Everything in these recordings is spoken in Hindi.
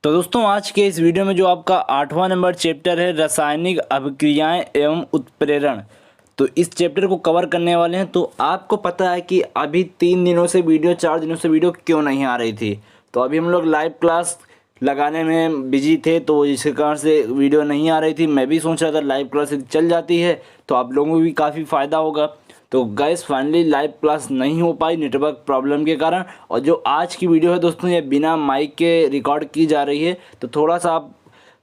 तो दोस्तों आज के इस वीडियो में जो आपका 8वां नंबर चैप्टर है रासायनिक अभिक्रियाएं एवं उत्प्रेरण, तो इस चैप्टर को कवर करने वाले हैं। तो आपको पता है कि अभी 3 दिनों से वीडियो 4 दिनों से वीडियो क्यों नहीं आ रही थी। तो अभी हम लोग लाइव क्लास लगाने में बिजी थे, तो इसके कारण से वीडियो नहीं आ रही थी। मैं भी सोच रहा था लाइव क्लास चल जाती है तो आप लोगों को भी काफ़ी फ़ायदा होगा। तो गाइस फाइनली लाइव क्लास नहीं हो पाई नेटवर्क प्रॉब्लम के कारण। और जो आज की वीडियो है दोस्तों ये बिना माइक के रिकॉर्ड की जा रही है, तो थोड़ा सा आप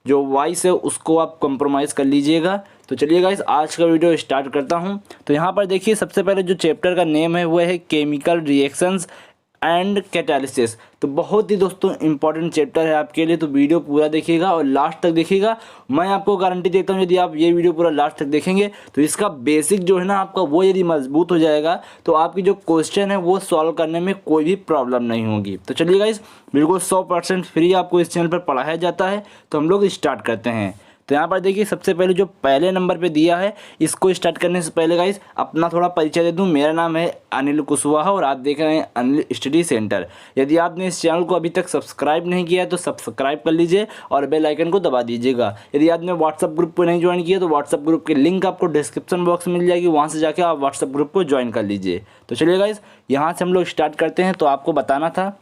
जो वॉइस है उसको आप कॉम्प्रोमाइज़ कर लीजिएगा। तो चलिए गाइस आज का वीडियो स्टार्ट करता हूं। तो यहाँ पर देखिए सबसे पहले जो चैप्टर का नेम है वो है केमिकल रिएक्शंस एंड कैटालिसिस। तो बहुत ही दोस्तों इंपॉर्टेंट चैप्टर है आपके लिए, तो वीडियो पूरा देखिएगा और लास्ट तक देखिएगा। मैं आपको गारंटी देता हूँ यदि आप ये वीडियो पूरा लास्ट तक देखेंगे तो इसका बेसिक जो है ना आपका वो यदि मजबूत हो जाएगा तो आपकी जो क्वेश्चन है वो सॉल्व करने में कोई भी प्रॉब्लम नहीं होगी। तो चलिए गाइस बिल्कुल 100% फ्री आपको इस चैनल पर पढ़ाया जाता है। तो हम लोग स्टार्ट करते हैं। तो यहाँ पर देखिए सबसे पहले जो पहले नंबर पे दिया है, इसको स्टार्ट करने से पहले गाइस अपना थोड़ा परिचय दे दूँ। मेरा नाम है अनिल कुशवाहा और आप देख रहे हैं अनिल स्टडी सेंटर। यदि आपने इस चैनल को अभी तक सब्सक्राइब नहीं किया है तो सब्सक्राइब कर लीजिए और बेल आइकन को दबा दीजिएगा। यदि आपने व्हाट्सअप ग्रुप को नहीं ज्वाइन किया तो व्हाट्सअप ग्रुप की लिंक आपको डिस्क्रिप्शन बॉक्स में मिल जाएगी, वहाँ से जाकर आप व्हाट्सअप ग्रुप को ज्वाइन कर लीजिए। तो चलिए गाइस यहाँ से हम लोग स्टार्ट करते हैं। तो आपको बताना था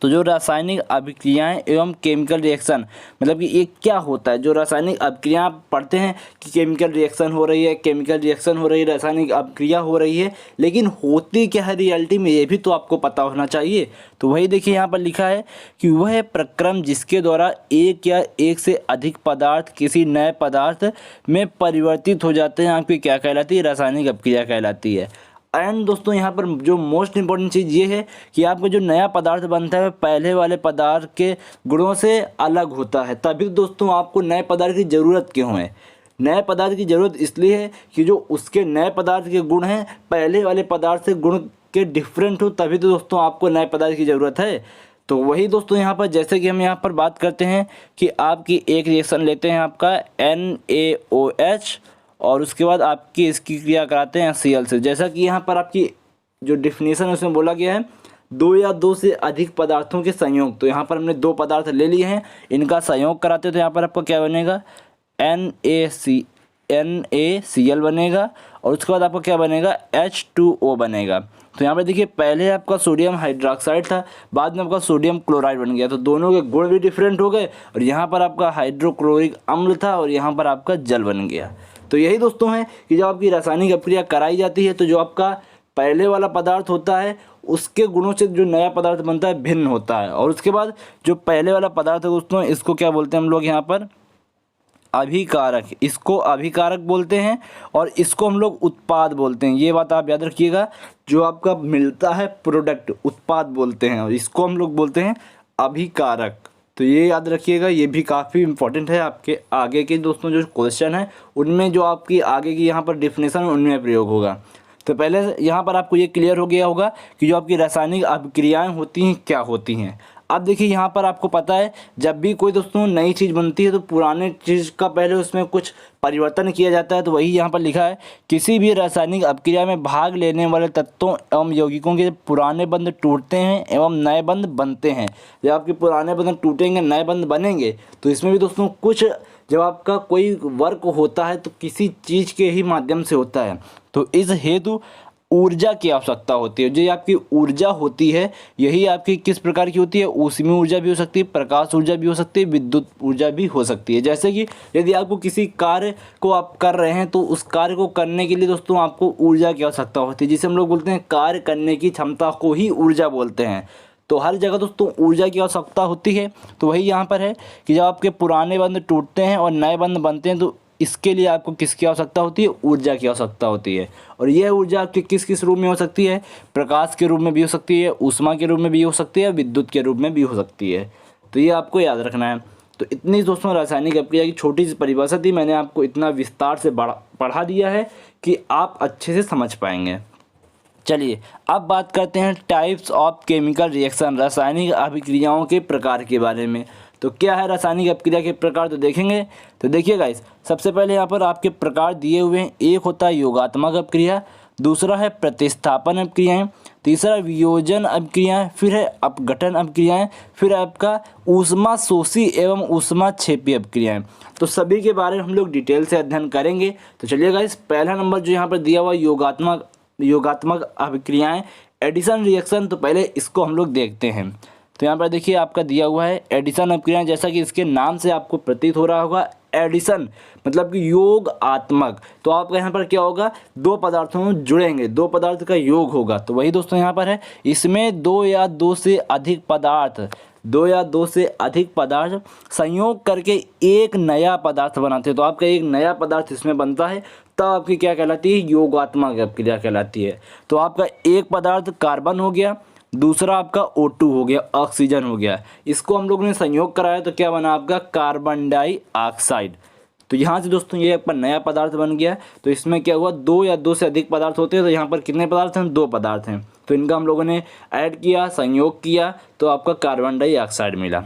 तो जो रासायनिक अभिक्रियाएं एवं केमिकल रिएक्शन मतलब कि ये क्या होता है। जो रासायनिक अभिक्रिया पढ़ते हैं कि केमिकल रिएक्शन हो रही है, केमिकल रिएक्शन हो रही है, रासायनिक अभिक्रिया हो रही है, लेकिन होती क्या है रियलिटी में ये भी तो आपको पता होना चाहिए। तो वही देखिए यहाँ पर लिखा है कि वह प्रक्रम जिसके द्वारा एक या एक से अधिक पदार्थ किसी नए पदार्थ में परिवर्तित हो जाते हैं आपकी क्या कहलाती है, रासायनिक अभिक्रिया कहलाती है। एंड दोस्तों यहाँ पर जो मोस्ट इंपॉर्टेंट चीज़ ये है कि आपको जो नया पदार्थ बनता है पहले वाले पदार्थ के गुणों से अलग होता है। तभी दोस्तों आपको नए पदार्थ की ज़रूरत क्यों है। नए पदार्थ की ज़रूरत इसलिए है कि जो उसके नए पदार्थ के गुण हैं पहले वाले पदार्थ से गुण के डिफरेंट हो, तभी तो दोस्तों आपको नए पदार्थ की ज़रूरत है। तो वही दोस्तों यहाँ पर जैसे कि हम यहाँ पर बात करते हैं कि आपकी एक रिएक्शन लेते हैं आपका NaOH और उसके बाद आपकी इसकी क्रिया कराते हैं Cl से। जैसा कि यहाँ पर आपकी जो डिफिनीशन है उसमें बोला गया है 2 या 2 से अधिक पदार्थों के संयोग। तो यहाँ पर हमने 2 पदार्थ ले लिए हैं, इनका संयोग कराते हैं तो यहाँ पर आपका क्या बनेगा NaCl बनेगा और उसके बाद आपका क्या बनेगा H2O बनेगा। तो यहाँ पर देखिए पहले आपका सोडियम हाइड्रोक्साइड था, बाद में आपका सोडियम क्लोराइड बन गया। तो दोनों के गुण भी डिफरेंट हो गए और यहाँ पर आपका हाइड्रोक्लोरिक अम्ल था और यहाँ पर आपका जल बन गया। तो यही दोस्तों है कि जब आपकी रासायनिक अभिक्रिया कराई जाती है तो जो आपका पहले वाला पदार्थ होता है उसके गुणों से जो नया पदार्थ बनता है भिन्न होता है। और उसके बाद जो पहले वाला पदार्थ है दोस्तों इसको क्या बोलते हैं हम लोग यहाँ पर अभिकारक, इसको अभिकारक बोलते हैं और इसको हम लोग उत्पाद बोलते हैं। ये बात आप याद रखिएगा, जो आपका मिलता है प्रोडक्ट उत्पाद बोलते हैं और इसको हम लोग बोलते हैं अभिकारक। तो ये याद रखिएगा, ये भी काफ़ी इंपॉर्टेंट है आपके आगे के दोस्तों जो क्वेश्चन है उनमें, जो आपकी आगे की यहाँ पर डिफिनेशन है उनमें प्रयोग होगा। तो पहले यहाँ पर आपको ये क्लियर हो गया होगा कि जो आपकी रासायनिक अभिक्रियाएं होती हैं क्या होती हैं। अब देखिए यहाँ पर आपको पता है जब भी कोई दोस्तों नई चीज़ बनती है तो पुराने चीज़ का पहले उसमें कुछ परिवर्तन किया जाता है। तो वही यहाँ पर लिखा है किसी भी रासायनिक अभिक्रिया में भाग लेने वाले तत्वों एवं यौगिकों के पुराने बंध टूटते हैं एवं नए बंध बनते हैं। जब आपके पुराने बंध टूटेंगे नए बंध बनेंगे तो इसमें भी दोस्तों कुछ जब आपका कोई वर्क होता है तो किसी चीज़ के ही माध्यम से होता है। तो इस हेतु ऊर्जा की आवश्यकता होती है। जो आपकी ऊर्जा होती है यही आपकी किस प्रकार की होती है, ऊष्मीय ऊर्जा भी हो सकती है, प्रकाश ऊर्जा भी हो सकती है, विद्युत ऊर्जा भी हो सकती है। जैसे कि यदि आपको किसी कार्य को आप कर रहे हैं तो उस कार्य को करने के लिए दोस्तों आपको ऊर्जा की आवश्यकता होती है, जिसे हम लोग बोलते हैं कार्य करने की क्षमता को ही ऊर्जा बोलते हैं। तो हर जगह दोस्तों ऊर्जा की आवश्यकता होती है। तो वही यहाँ पर है कि जब आपके पुराने बंध टूटते हैं और नए बंध बनते हैं तो इसके लिए आपको किसकी आवश्यकता होती है, ऊर्जा की आवश्यकता होती है। और यह ऊर्जा आपके किस किस रूप में हो सकती है, प्रकाश के रूप में भी हो सकती है, ऊष्मा के रूप में भी हो सकती है, विद्युत के रूप में भी हो सकती है। तो ये आपको याद रखना है। तो इतनी दोस्तों रासायनिक अभिक्रिया की छोटी सी परिभाषा थी, मैंने आपको इतना विस्तार से पढ़ा दिया है कि आप अच्छे से समझ पाएंगे। चलिए अब बात करते हैं टाइप्स ऑफ केमिकल रिएक्शन, रासायनिक अभिक्रियाओं के प्रकार के बारे में। तो क्या है रासायनिक अभिक्रिया के प्रकार, तो देखेंगे। तो देखिए गाइस सबसे पहले यहाँ पर आपके प्रकार दिए हुए हैं। एक होता है योगात्मक अभिक्रिया, दूसरा है प्रतिस्थापन अभिक्रियाएं, तीसरा वियोजन अभिक्रियाएं, फिर है अपघटन अभिक्रियाएं, फिर आपका ऊष्माशोषी एवं ऊष्माक्षेपी अभिक्रियाएं। तो सभी के बारे में हम लोग डिटेल से अध्ययन करेंगे। तो चलिए गाइस, पहला नंबर जो यहाँ पर दिया हुआ योगात्मक अभिक्रियाएं, एडिशन रिएक्शन, तो पहले इसको हम लोग देखते हैं। तो यहाँ पर देखिए आपका दिया हुआ है एडिशन अभिक्रियाएं, जैसा कि इसके नाम से आपको प्रतीत हो रहा होगा, एडिशन मतलब कि योगात्मक। तो आपका यहाँ पर क्या होगा, दो पदार्थों में जुड़ेंगे, दो पदार्थ का योग होगा। तो वही दोस्तों यहाँ पर है, इसमें दो या दो से अधिक पदार्थ संयोग करके एक नया पदार्थ बनाते हैं। तो आपका एक नया पदार्थ इसमें बनता है, तब आपकी क्या कहलाती है, योगात्मक अभिक्रिया कहलाती है। तो आपका एक पदार्थ कार्बन हो गया, दूसरा आपका O2 हो गया, ऑक्सीजन हो गया, इसको हम लोगों ने संयोग कराया तो क्या बना आपका कार्बन डाइऑक्साइड। तो यहाँ से दोस्तों ये आपका नया पदार्थ बन गया। तो इसमें क्या हुआ, दो या दो से अधिक पदार्थ होते हैं, तो यहाँ पर कितने पदार्थ हैं, दो पदार्थ हैं। तो इनका हम लोगों ने ऐड किया, संयोग किया, तो आपका कार्बन डाइऑक्साइड मिला।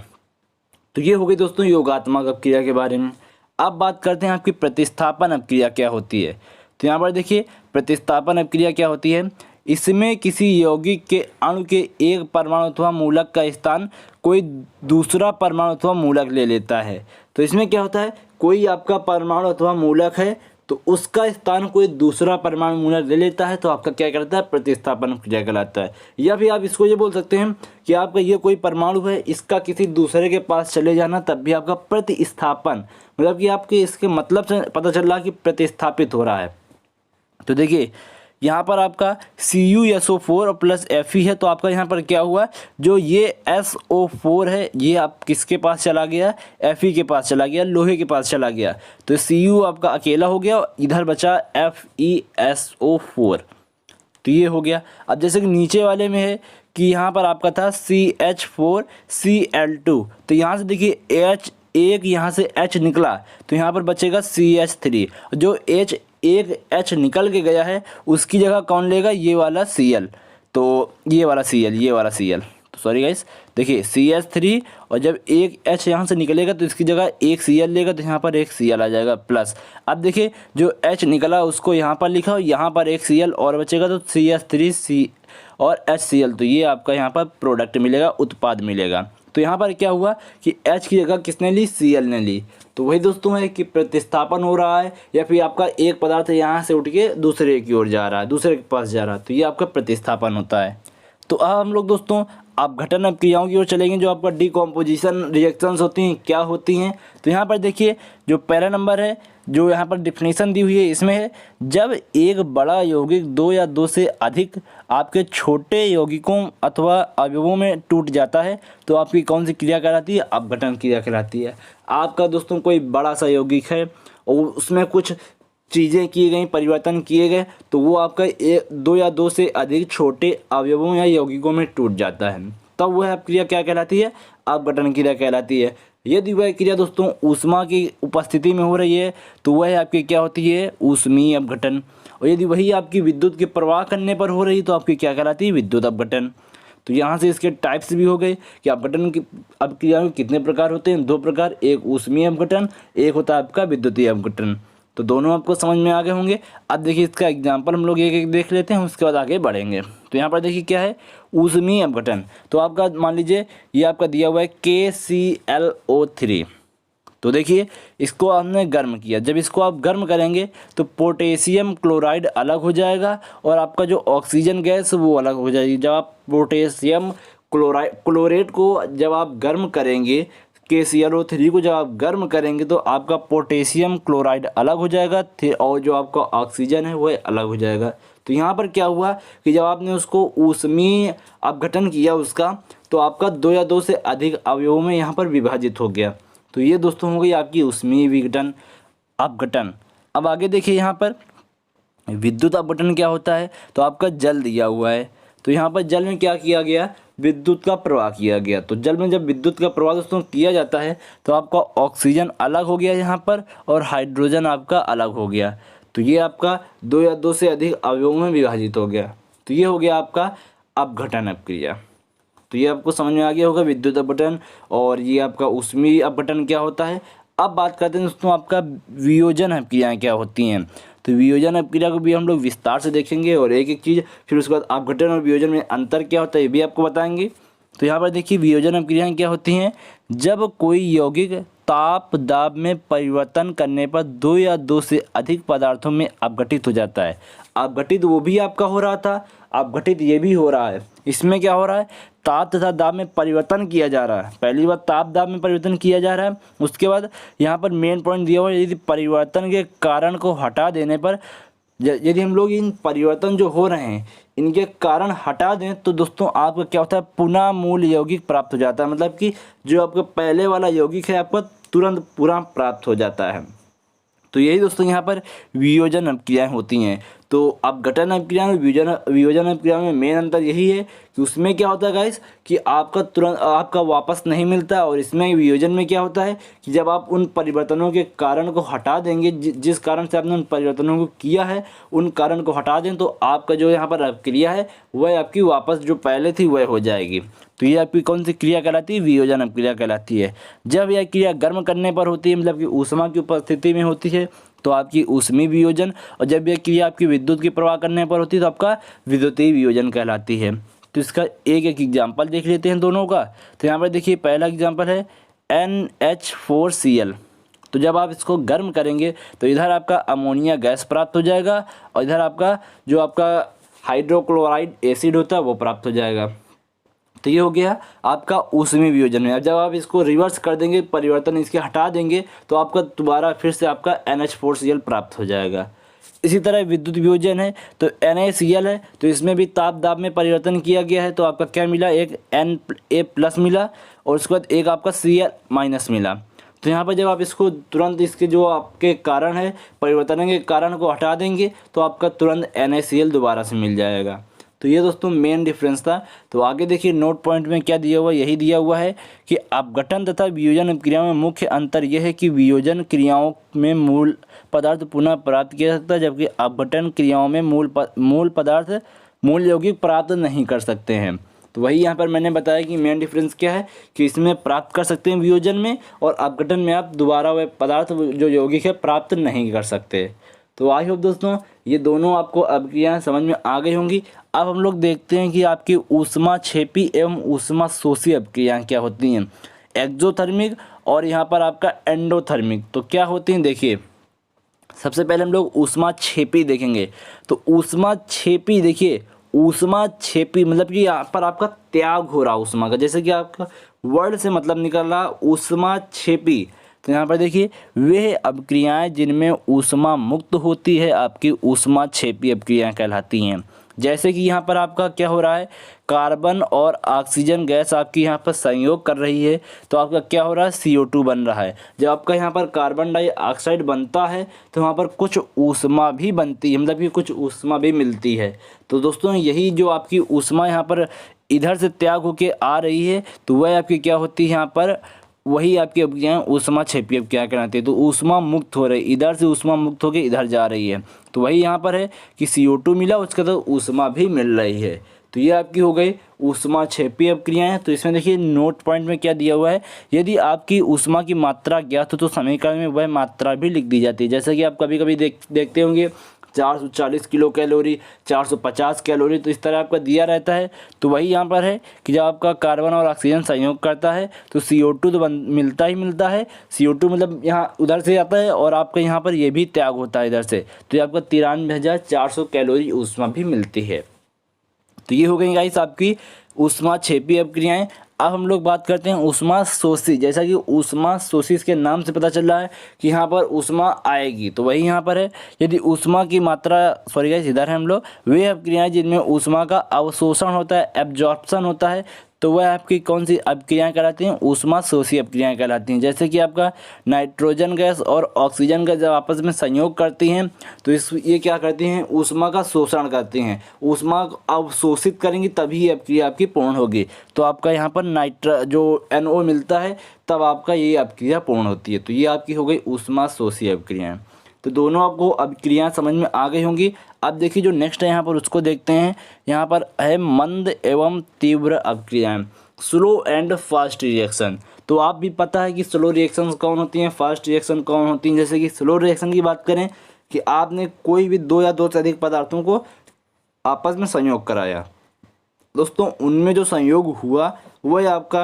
तो ये हो गई दोस्तों योगात्मक अभिक्रिया के बारे में। अब बात करते हैं आपकी प्रतिस्थापन अभिक्रिया क्या होती है। तो यहाँ पर देखिए प्रतिस्थापन अभिक्रिया क्या होती है, इसमें किसी यौगिक के अणु के एक परमाणु अथवा मूलक का स्थान कोई दूसरा परमाणु अथवा मूलक ले लेता है। तो इसमें क्या होता है, कोई आपका परमाणु अथवा मूलक है, तो उसका स्थान कोई दूसरा परमाणु मूलक ले लेता है, तो आपका क्या कहलाता है, प्रतिस्थापन क्रिया कहलाता है। या फिर आप इसको ये बोल सकते हैं कि आपका ये कोई परमाणु है, इसका किसी दूसरे के पास चले जाना, तब भी आपका प्रतिस्थापन, मतलब कि आपके इसके मतलब से पता चल रहा है कि प्रतिस्थापित हो रहा है। तो देखिए यहाँ पर आपका CuSO4 प्लस Fe है, तो आपका यहाँ पर क्या हुआ, जो ये SO4 है ये आप किसके पास चला गया, Fe के पास चला गया, लोहे के पास चला गया। तो Cu आपका अकेला हो गया, इधर बचा FeSO4, तो ये हो गया। अब जैसे कि नीचे वाले में है कि यहाँ पर आपका था CH4Cl2, तो यहाँ से देखिए H एक यहाँ से H निकला, तो यहाँ पर बचेगा CH3, जो एक H निकल के गया है उसकी जगह कौन लेगा, ये वाला Cl, तो ये वाला Cl, तो सॉरी गाइस, देखिए CH3, और जब एक H यहाँ से निकलेगा तो इसकी जगह एक Cl लेगा, तो यहाँ पर एक Cl आ जाएगा प्लस। अब देखिए जो H निकला उसको यहाँ पर लिखा और यहाँ पर एक Cl और बचेगा, तो CH3 और HCl, तो ये आपका यहाँ पर प्रोडक्ट मिलेगा, उत्पाद मिलेगा। तो यहाँ पर क्या हुआ कि H की जगह किसने ली, Cl ने ली। तो वही दोस्तों है कि प्रतिस्थापन हो रहा है, या फिर आपका एक पदार्थ यहाँ से उठ के दूसरे की ओर जा रहा है, दूसरे के पास जा रहा है, तो ये आपका प्रतिस्थापन होता है। तो अब हम लोग दोस्तों अपघटन अभिक्रियाओं की ओर चलेंगे, जो आपका डिकम्पोजिशन रिएक्शंस होती हैं, क्या होती हैं। तो यहाँ पर देखिए जो पहला नंबर है, जो यहाँ पर डिफिनीशन दी हुई है, इसमें है जब एक बड़ा यौगिक दो या दो से अधिक आपके छोटे यौगिकों अथवा अवयवों में टूट जाता है, तो आपकी कौन सी क्रिया कहलाती है, अपघटन क्रिया कहलाती है। आपका दोस्तों कोई बड़ा सा यौगिक है और उसमें कुछ चीज़ें की गई, परिवर्तन किए गए, तो वो आपका दो या दो से अधिक छोटे अवयवों या यौगिकों में टूट जाता है, तब वह क्रिया क्या कहलाती है, अपघटन क्रिया कहलाती है। यदि वह क्रिया दोस्तों ऊष्मा की उपस्थिति में हो रही है, तो वह आपकी क्या होती है, ऊष्मीय अपघटन। और यदि वही आपकी विद्युत के प्रवाह करने पर हो रही है, तो आपकी क्या कहलाती है, विद्युत अपघटन। तो यहाँ से इसके टाइप्स भी हो गए कि अपघटन की अभिक्रिया में कितने प्रकार होते हैं, दो प्रकार, एक ऊष्मीय अपघटन, एक होता है आपका विद्युतीय अपघटन। तो दोनों आपको समझ में आ गए होंगे। अब देखिए इसका एग्जाम्पल हम लोग एक एक देख लेते हैं, उसके बाद आगे बढ़ेंगे। तो यहाँ पर देखिए क्या है, ऊष्मीय अपघटन। तो आपका मान लीजिए ये आपका दिया हुआ है KClO3। तो देखिए इसको हमने गर्म किया, जब इसको आप गर्म करेंगे तो पोटेशियम क्लोराइड अलग हो जाएगा और आपका जो ऑक्सीजन गैस वो अलग हो जाएगी। जब आप पोटेशियम क्लोरेट को जब आप गर्म करेंगे, KClO3 को जब आप गर्म करेंगे, तो आपका पोटेशियम क्लोराइड अलग हो जाएगा और जो आपका ऑक्सीजन है वह अलग हो जाएगा। तो यहाँ पर क्या हुआ कि जब आपने उसको ऊष्मीय अपघटन किया उसका, तो आपका दो या दो से अधिक अवयवों में यहाँ पर विभाजित हो गया। तो ये दोस्तों हो गई आपकी ऊष्मीय विघटन अपघटन। अब आगे देखिए यहाँ पर विद्युत अपघटन क्या होता है। तो आपका जल दिया हुआ है, तो यहाँ पर जल में क्या किया गया, विद्युत का प्रवाह किया गया। तो जल में जब विद्युत का प्रवाह दोस्तों किया जाता है, तो आपका ऑक्सीजन अलग हो गया यहाँ पर और हाइड्रोजन आपका अलग हो गया। तो ये आपका दो या दो से अधिक अवयवों में विभाजित हो गया। तो ये हो गया आपका अपघटन अभिक्रिया। तो ये आपको समझ में आ गया होगा विद्युत अपघटन, और ये आपका ऊष्मीय अपघटन क्या होता है। अब बात करते हैं दोस्तों आपका वियोजन अभिक्रियाएं क्या होती हैं। तो वियोजन अभिक्रिया को भी हम लोग विस्तार से देखेंगे और एक एक चीज़, फिर उसके बाद अपघटन और वियोजन में अंतर क्या होता है ये भी आपको बताएंगे। तो यहाँ पर देखिए वियोजन अभिक्रियाएँ क्या होती हैं, जब कोई यौगिक ताप दाब में परिवर्तन करने पर दो या दो से अधिक पदार्थों में अपघटित हो जाता है। अपघटित वो भी आपका हो रहा था, अपघटित ये भी हो रहा है। इसमें क्या हो रहा है, ताप तथा दाब में परिवर्तन किया जा रहा है। पहली बार ताप दाब में परिवर्तन किया जा रहा है, उसके बाद यहाँ पर मेन पॉइंट दिया हुआ है, यदि परिवर्तन के कारण को हटा देने पर, यदि हम लोग इन परिवर्तन जो हो रहे हैं इनके कारण हटा दें तो दोस्तों आपका क्या होता है, पुनः मूल यौगिक प्राप्त हो जाता है। मतलब कि जो आपका पहले वाला यौगिक है आपका तुरंत पूरा प्राप्त हो जाता है। तो यही दोस्तों यहाँ पर वियोजन अभिक्रियाएँ होती हैं। तो अपघटन अभिक्रिया में वियोजन अभिक्रिया में मेन अंतर यही है कि उसमें क्या होता है गाइस कि आपका तुरंत आपका वापस नहीं मिलता, और इसमें वियोजन में क्या होता है कि जब आप उन परिवर्तनों के कारण को हटा देंगे, जिस कारण से आपने उन परिवर्तनों को किया है उन कारण को हटा दें, तो आपका जो यहाँ पर अभिक्रिया है वह आपकी वापस जो पहले थी वह हो जाएगी। तो ये आपकी कौन सी क्रिया कहलाती है, वियोजन अभिक्रिया कहलाती है। जब यह क्रिया गर्म करने पर होती है, मतलब कि ऊष्मा की उपस्थिति में होती है, तो आपकी ऊष्मीय वियोजन, और जब यह क्रिया आपकी विद्युत की प्रवाह करने पर होती है तो आपका विद्युतीय वियोजन कहलाती है। तो इसका एक एक एग्जाम्पल देख लेते हैं दोनों का। तो यहाँ पर देखिए पहला एग्जाम्पल है NH4Cl। तो जब आप इसको गर्म करेंगे तो इधर आपका अमोनिया गैस प्राप्त हो जाएगा और इधर आपका जो आपका हाइड्रोक्लोराइड एसिड होता है वो प्राप्त हो जाएगा। तो ये हो गया आपका ऊष्मीय वियोजन में। अब जब आप इसको रिवर्स कर देंगे, परिवर्तन इसके हटा देंगे, तो आपका दोबारा फिर से आपका NH4Cl प्राप्त हो जाएगा। इसी तरह विद्युत वियोजन है तो NaCl है, तो इसमें भी ताप दाब में परिवर्तन किया गया है, तो आपका क्या मिला, एक Na+ मिला और उसके बाद एक आपका Cl- मिला। तो यहाँ पर जब आप इसको तुरंत इसके जो आपके कारण है परिवर्तन के कारण को हटा देंगे तो आपका तुरंत NaCl दोबारा से मिल जाएगा। तो ये दोस्तों मेन डिफरेंस था। तो आगे देखिए नोट पॉइंट में क्या दिया हुआ है, यही दिया हुआ है कि अपघटन तथा वियोजन क्रिया में मुख्य अंतर यह है कि वियोजन क्रियाओं में मूल पदार्थ पुनः प्राप्त किया जा सकता है, जबकि अपघटन क्रियाओं में मूल यौगिक प्राप्त नहीं कर सकते हैं। तो वही यहाँ पर मैंने बताया कि मेन डिफरेंस क्या है कि इसमें प्राप्त कर सकते हैं वियोजन में, और अपघटन में आप दोबारा वह पदार्थ जो यौगिक है प्राप्त नहीं कर सकते। तो आई होप दोस्तों ये दोनों आपको अभिक्रियाएं समझ में आ गई होंगी। अब हम लोग देखते हैं कि आपकी ऊष्माक्षेपी एवं ऊष्मा शोषी अभिक्रियाएं क्या होती हैं, एक्सोथर्मिक और यहाँ पर आपका एंडोथर्मिक। तो क्या होती हैं देखिए, सबसे पहले हम लोग ऊष्माक्षेपी देखेंगे। तो ऊष्माक्षेपी देखिए, ऊष्माक्षेपी मतलब कि यहाँ पर आपका त्याग हो रहा ऊष्मा का, जैसे कि आपका वर्ड से मतलब निकल रहा ऊष्माक्षेपी। तो यहाँ पर देखिए वे अभिक्रियाएं जिनमें ऊष्मा मुक्त होती है आपकी ऊष्माक्षेपी अभिक्रियाएं कहलाती हैं। जैसे कि यहाँ पर आपका क्या हो रहा है, कार्बन और ऑक्सीजन गैस आपकी यहाँ पर संयोग कर रही है, तो आपका क्या हो रहा है, CO2 बन रहा है। जब आपका यहाँ पर कार्बन डाइऑक्साइड बनता है तो वहाँ पर कुछ ऊष्मा भी बनती है, मतलब कि कुछ ऊष्मा भी मिलती है। तो दोस्तों यही जो आपकी ऊष्मा यहाँ पर इधर से त्याग होके आ रही है, तो वह आपकी क्या होती है, यहाँ पर वही आपकी अभिक्रियाएं ऊष्माक्षेपी अभिक्रिया कहलाती है। तो ऊष्मा मुक्त हो रही, इधर से ऊष्मा मुक्त होकर इधर जा रही है, तो वही यहाँ पर है कि CO2 मिला, उसके तो ऊष्मा भी मिल रही है। तो ये आपकी हो गई ऊष्माक्षेपी अभिक्रियाएं। तो इसमें देखिए नोट पॉइंट में क्या दिया हुआ है, यदि आपकी ऊष्मा की मात्रा ज्ञात हो तो समीकरण में वह मात्रा भी लिख दी जाती है। जैसे कि आप कभी कभी देखते होंगे 440 किलो कैलोरी, 450 कैलोरी, तो इस तरह आपका दिया रहता है। तो वही यहाँ पर है कि जब आपका कार्बन और ऑक्सीजन संयोग करता है तो CO2 तो मिलता ही मिलता है। CO2 मतलब यहाँ उधर से आता है और आपका यहाँ पर ये भी त्याग होता है इधर से, तो ये आपका 93,400 कैलोरी ऊष्मा भी मिलती है। तो ये हो गई गाइस आपकी ऊष्माक्षेपी अभिक्रियाएं। अब हम लोग बात करते हैं ऊष्मा शोषी। जैसा कि ऊष्मा शोषी इसके नाम से पता चल रहा है कि यहाँ पर ऊष्मा आएगी, तो वही यहाँ पर है, यदि ऊष्मा की मात्रा सॉरी गाइस इधर है हम लोग, वे अभिक्रियाएं जिनमें ऊष्मा का अवशोषण होता है, एब्जॉर्प्शन होता है, तो वह आपकी कौन सी अभिक्रियाएं कहलाती हैं, ऊष्मा शोषी अभिक्रियाएं कहलाती हैं। जैसे कि आपका नाइट्रोजन गैस और ऑक्सीजन गैस जब आपस में संयोग करती हैं तो ये क्या करती हैं, ऊष्मा का शोषण करती हैं, ऊष्मा अवशोषित करेंगी तभी ये अभिक्रिया आपकी पूर्ण होगी। तो आपका यहाँ पर जो NO मिलता है तब आपका ये अभिक्रिया पूर्ण होती है। तो ये आपकी हो गई ऊष्मा शोषी अभिक्रियाएं। तो दोनों आपको अभिक्रियाएं समझ में आ गई होंगी। अब देखिए जो नेक्स्ट है यहाँ पर उसको देखते हैं। यहाँ पर है मंद एवं तीव्र अभिक्रियाएं, स्लो एंड फास्ट रिएक्शन। तो आप भी पता है कि स्लो रिएक्शंस कौन होती हैं, फास्ट रिएक्शन कौन होती हैं। जैसे कि स्लो रिएक्शन की बात करें कि आपने कोई भी दो या दो से अधिक पदार्थों को आपस में संयोग कराया। दोस्तों उनमें जो संयोग हुआ वह आपका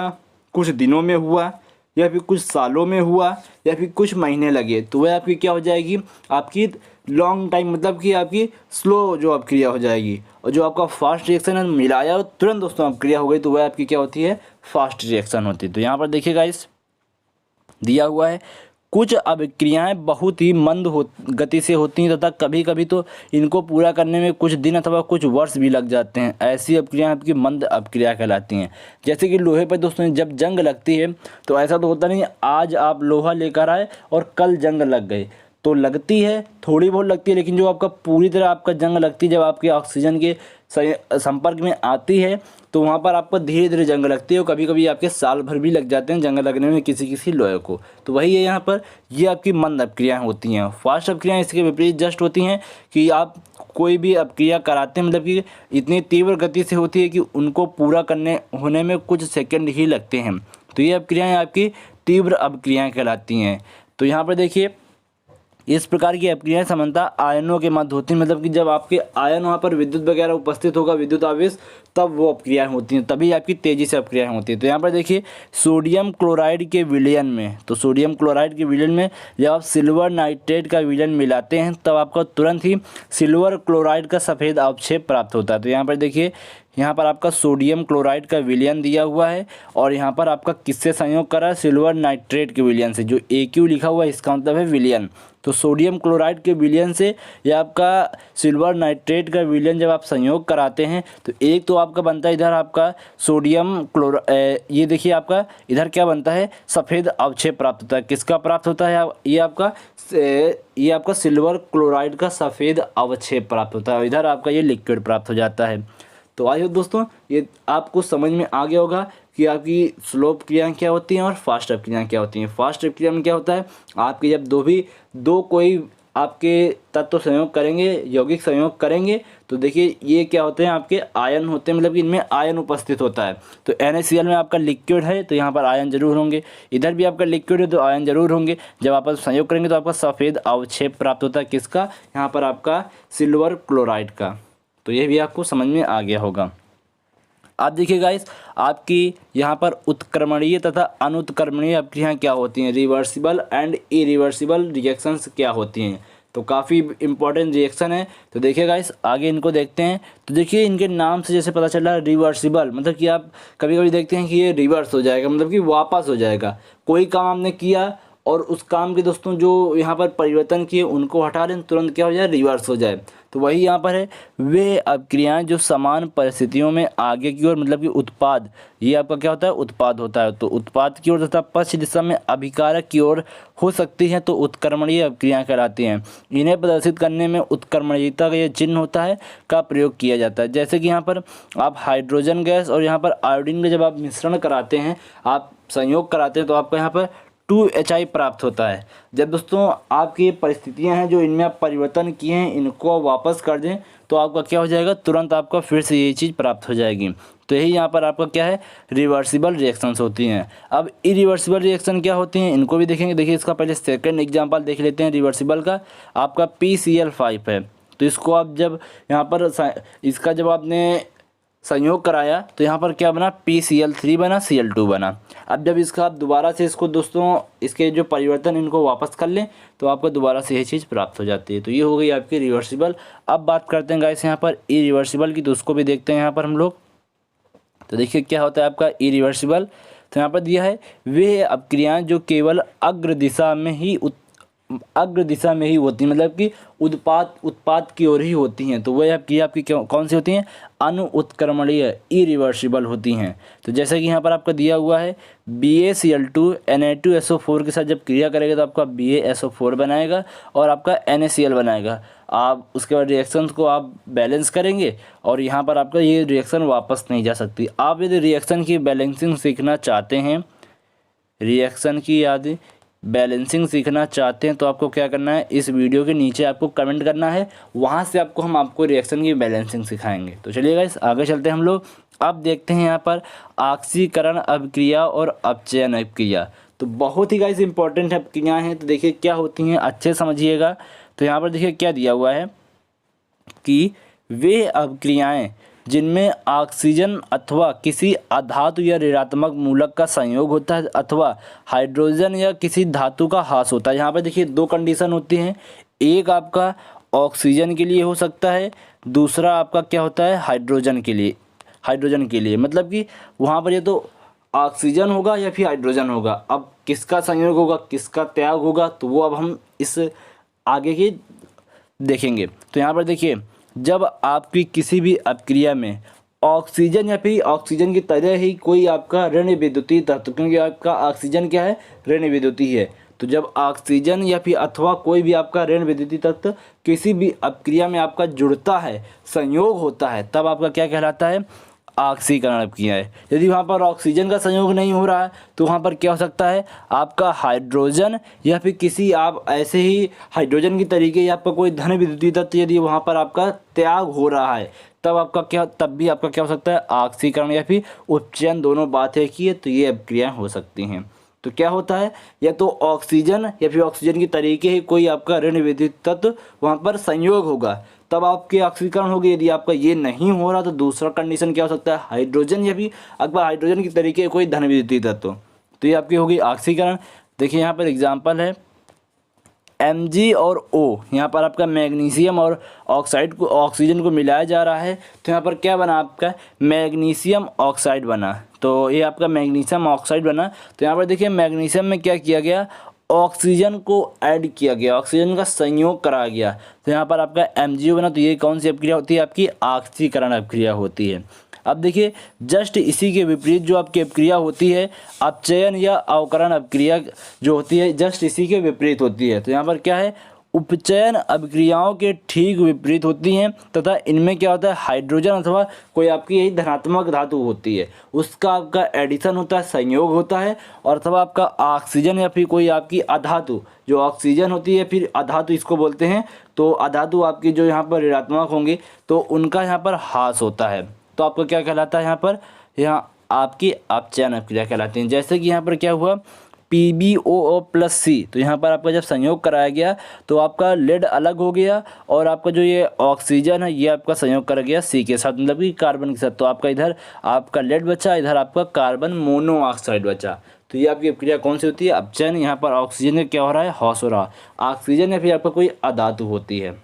कुछ दिनों में हुआ या फिर कुछ सालों में हुआ या फिर कुछ महीने लगे, तो वह आपकी क्या हो जाएगी, आपकी लॉन्ग टाइम, मतलब कि आपकी स्लो जो अपक्रिया हो जाएगी। और जो आपका फास्ट रिएक्शन है, मिलाया और तुरंत दोस्तों अपक्रिया हो गई, तो वह आपकी क्या होती है, फास्ट रिएक्शन होती है। तो यहाँ पर देखिए गाइस दिया हुआ है, कुछ अभिक्रियाएं बहुत ही मंद गति से होती हैं तथा कभी कभी तो इनको पूरा करने में कुछ दिन अथवा कुछ वर्ष भी लग जाते हैं। ऐसी अभिक्रियाएं आपकी मंद अभिक्रिया कहलाती हैं। जैसे कि लोहे पर दोस्तों जब जंग लगती है तो ऐसा तो होता नहीं आज आप लोहा लेकर आए और कल जंग लग गई, तो लगती है, थोड़ी बहुत लगती है, लेकिन जो आपका पूरी तरह आपका जंग लगती है जब आपके ऑक्सीजन के संपर्क में आती है तो वहाँ पर आपको धीरे धीरे जंग लगती है और कभी कभी आपके साल भर भी लग जाते हैं जंग लगने में किसी किसी लोहे को। तो वही है यहाँ पर, ये आपकी मंद अपक्रियाएँ होती हैं। फास्ट अपक्रियाएँ इसके विपरीत जस्ट होती हैं कि आप कोई भी अपक्रिया कराते हैं, मतलब कि इतनी तीव्र गति से होती है कि उनको पूरा करने होने में कुछ सेकंड ही लगते हैं। तो ये अपक्रियाएँ आपकी तीव्र अपक्रियाएँ कहलाती हैं। तो यहाँ पर देखिए इस प्रकार की अपक्रियाएं सामान्यतः आयनों के मध्य होती हैं, मतलब कि जब आपके आयन वहाँ पर विद्युत वगैरह उपस्थित होगा, विद्युत आवेश, तब वो अपक्रियाएं होती हैं, तभी आपकी तेज़ी से अपक्रियाएं होती हैं। तो यहाँ पर देखिए सोडियम क्लोराइड के विलयन में, तो सोडियम क्लोराइड के विलयन में जब आप सिल्वर नाइट्रेट का विलयन मिलाते हैं तब आपको तुरंत ही सिल्वर क्लोराइड का सफ़ेद अवक्षेप प्राप्त होता है। तो यहाँ पर देखिए, यहाँ पर आपका सोडियम क्लोराइड का विलयन दिया हुआ है और यहाँ पर आपका किससे संयोग करा है, सिल्वर नाइट्रेट के विलयन से। जो AQ लिखा हुआ है इसका मतलब है विलयन। तो सोडियम क्लोराइड के विलयन से या आपका सिल्वर नाइट्रेट का विलयन जब आप संयोग कराते हैं तो एक तो आपका बनता है इधर आपका सोडियम ये देखिए आपका इधर क्या बनता है, सफ़ेद अवक्षेप प्राप्त होता है। किसका प्राप्त होता है, ये आपका सिल्वर क्लोराइड का सफ़ेद अवक्षेप प्राप्त होता है। इधर आपका ये लिक्विड प्राप्त हो जाता है। तो आई होप दोस्तों ये आपको समझ में आ गया होगा कि आपकी स्लो अपक्रियाएँ क्या होती हैं और फास्ट अपक्रियाएँ क्या होती हैं। फास्ट अपक्रिया में क्या होता है, आपके जब दो कोई आपके तत्व संयोग करेंगे, यौगिक संयोग करेंगे, तो देखिए ये क्या होते हैं, आपके आयन होते हैं, मतलब कि इनमें आयन उपस्थित होता है। तो NaCl में आपका लिक्विड है तो यहाँ पर आयन जरूर होंगे, इधर भी आपका लिक्विड है तो आयन जरूर होंगे। जब आप संयोग करेंगे तो आपका सफ़ेद अवक्षेप प्राप्त होता है। किसका, यहाँ पर आपका सिल्वर क्लोराइड का। तो ये भी आपको समझ में आ गया होगा। अब देखिए गाइस, आपकी यहाँ पर उत्क्रमणीय तथा अनुत्क्रमणीय अपक्रियाएँ क्या होती हैं, रिवर्सिबल एंड इरिवर्सिबल रिएक्शंस क्या होती हैं। तो काफ़ी इंपॉर्टेंट रिएक्शन है। तो देखिए गाइस आगे इनको देखते हैं। तो देखिए इनके नाम से जैसे पता चल रहा है रिवर्सिबल, मतलब कि आप कभी कभी देखते हैं कि ये रिवर्स हो जाएगा, मतलब कि वापस हो जाएगा। कोई काम आपने किया और उस काम के दोस्तों जो यहाँ पर परिवर्तन किए उनको हटा दें, तुरंत क्या हो जाए, रिवर्स हो जाए। तो वही यहाँ पर है, वे अपक्रियाएं जो समान परिस्थितियों में आगे की ओर, मतलब कि उत्पाद, ये आपका क्या होता है, उत्पाद होता है। तो उत्पाद की ओर तथा पश्च दिशा में अभिकारक की ओर हो सकती हैं तो उत्क्रमणीय अपक्रियाएं कहलाती हैं। इन्हें प्रदर्शित करने में उत्क्रमणीयता का ये चिन्ह होता है का प्रयोग किया जाता है। जैसे कि यहाँ पर आप हाइड्रोजन गैस और यहाँ पर आयोडीन का जब आप मिश्रण कराते हैं, आप संयोग कराते हैं, तो आपको यहाँ पर 2HI प्राप्त होता है। जब दोस्तों आपकी परिस्थितियां हैं जो इनमें आप परिवर्तन किए हैं इनको वापस कर दें तो आपका क्या हो जाएगा, तुरंत आपका फिर से ये चीज़ प्राप्त हो जाएगी। तो यही यहाँ पर आपका क्या है, रिवर्सिबल रिएक्शंस होती हैं। अब इरिवर्सिबल रिएक्शन क्या होती हैं इनको भी देखेंगे। देखिए इसका पहले सेकंड एग्जांपल देख लेते हैं। रिवर्सिबल का आपका PCl5 है, तो इसको आप जब यहाँ पर इसका जब आपने संयोग कराया तो यहाँ पर क्या बना, PCl3 बना, Cl2 बना। अब जब इसका आप दोबारा से इसको दोस्तों इसके जो परिवर्तन इनको वापस कर लें तो आपको दोबारा से यह चीज़ प्राप्त हो जाती है। तो ये हो गई आपकी रिवर्सिबल। अब बात करते हैं गाइस यहाँ पर इरिवर्सिबल की, तो उसको भी देखते हैं यहाँ पर हम लोग। तो देखिए क्या होता है आपका इरिवर्सिबल। तो यहाँ पर दिया है, वे अपक्रियाएँ जो केवल अग्र दिशा में ही होती हैं, मतलब कि उत्पाद की ओर ही होती हैं। तो वह आपकी कौन सी होती हैं, अनुत्क्रमणीय, इरिवर्सिबल होती हैं। तो जैसे कि यहाँ पर आपका दिया हुआ है BaCl2 Na2SO4 के साथ जब क्रिया करेगा तो आपका BaSO4 बनाएगा और आपका NaCl बनाएगा। आप उसके बाद रिएक्शंस को आप बैलेंस करेंगे और यहाँ पर आपका ये रिएक्शन वापस नहीं जा सकती। आप यदि रिएक्शन की बैलेंसिंग सीखना चाहते हैं, बैलेंसिंग सीखना चाहते हैं तो आपको क्या करना है, इस वीडियो के नीचे आपको कमेंट करना है, वहाँ से हम आपको रिएक्शन की बैलेंसिंग सिखाएंगे। तो चलिए गाइस आगे चलते हैं हम लोग। अब देखते हैं यहाँ पर ऑक्सीकरण अपक्रिया और अपचयन अपक्रिया। तो बहुत ही गाइस इंपॉर्टेंट अपक्रियाएँ हैं। तो देखिए क्या होती हैं, अच्छे समझिएगा। तो यहाँ पर देखिए क्या दिया हुआ है कि वे अभिक्रियाएं जिनमें ऑक्सीजन अथवा किसी अधातु या ऋणात्मक मूलक का संयोग होता है अथवा हाइड्रोजन या किसी धातु का ह्रास होता है। यहाँ पर देखिए दो कंडीशन होती हैं, एक आपका ऑक्सीजन के लिए हो सकता है, दूसरा आपका क्या होता है हाइड्रोजन के लिए मतलब कि वहाँ पर ये तो ऑक्सीजन होगा या फिर हाइड्रोजन होगा। अब किसका संयोग होगा किसका त्याग होगा तो वो अब हम इस आगे की देखेंगे। तो यहाँ पर देखिए जब आपकी किसी भी अपक्रिया में ऑक्सीजन या फिर ऑक्सीजन की तरह ही कोई आपका ऋण विद्युतीय तत्व, क्योंकि आपका ऑक्सीजन क्या है ऋण विद्युतीय है, तो जब ऑक्सीजन या फिर अथवा कोई भी आपका ऋण विद्युतीय तत्व किसी भी अपक्रिया में आपका जुड़ता है संयोग होता है तब आपका क्या कहलाता है ऑक्सीकरण अपक्रिया है। यदि वहाँ पर ऑक्सीजन का संयोग नहीं हो रहा है तो वहाँ पर क्या हो सकता है आपका हाइड्रोजन या फिर किसी आप ऐसे ही हाइड्रोजन की तरीके या आपका कोई धन विद्युतीय तत्व यदि वहाँ पर आपका त्याग हो रहा है तब भी आपका क्या हो सकता है ऑक्सीकरण या फिर उपचयन, दोनों बात है कि तो ये अपक्रियाएं हो सकती हैं। तो क्या होता है या तो ऑक्सीजन या फिर ऑक्सीजन की तरीके ही कोई आपका ऋण विद्युत तत्व वहाँ पर संयोग होगा तब आपके ऑक्सीकरण होगी। यदि आपका ये नहीं हो रहा तो दूसरा कंडीशन क्या हो सकता है हाइड्रोजन या फिर अगर हाइड्रोजन की तरीके कोई धन विद्युतीय तत्व, तो ये आपकी होगी ऑक्सीकरण। देखिए यहाँ पर एग्जाम्पल है Mg और O, यहाँ पर आपका मैग्नीशियम और ऑक्सीजन को मिलाया जा रहा है तो यहाँ पर क्या बना आपका मैग्नीशियम ऑक्साइड बना। तो ये आपका मैग्नीशियम ऑक्साइड बना। तो यहाँ पर देखिए मैग्नीशियम में क्या किया गया ऑक्सीजन को ऐड किया गया, ऑक्सीजन का संयोग कराया गया तो यहाँ पर आपका MgO बना। तो ये कौन सी अपक्रिया होती है आपकी ऑक्सीकरण अपक्रिया होती है। अब देखिए जस्ट इसी के विपरीत जो आपकी अपक्रिया होती है अपचयन या अवकरण अपक्रिया जो होती है जस्ट इसी के विपरीत होती है। तो यहाँ पर क्या है उपचयन अभिक्रियाओं के ठीक विपरीत होती हैं तथा इनमें क्या होता है हाइड्रोजन अथवा कोई आपकी यही धनात्मक धातु होती है उसका आपका एडिशन होता है संयोग होता है और अथवा आपका ऑक्सीजन या फिर कोई आपकी अधातु जो ऑक्सीजन होती है फिर अधातु इसको बोलते हैं, तो अधातु आपकी जो यहाँ पर ऋणात्मक होंगे तो उनका यहाँ पर ह्रास होता है तो आपको क्या कहलाता है यहाँ आपकी अपचयन अपक्रिया कहलाती है। जैसे कि यहाँ पर क्या हुआ PbOO+C, तो यहाँ पर आपका जब संयोग कराया गया तो आपका लेड अलग हो गया और आपका जो ये ऑक्सीजन है ये आपका संयोग कर गया C के साथ मतलब कि कार्बन के साथ, तो आपका इधर आपका लेड बचा इधर आपका कार्बन मोनोऑक्साइड बचा। तो ये आपकी अपक्रिया कौन सी होती है अपचयन। यहाँ पर ऑक्सीजन का क्या हो रहा है ह्रास हो रहा है, ऑक्सीजन या फिर आपका कोई अधातु होती है।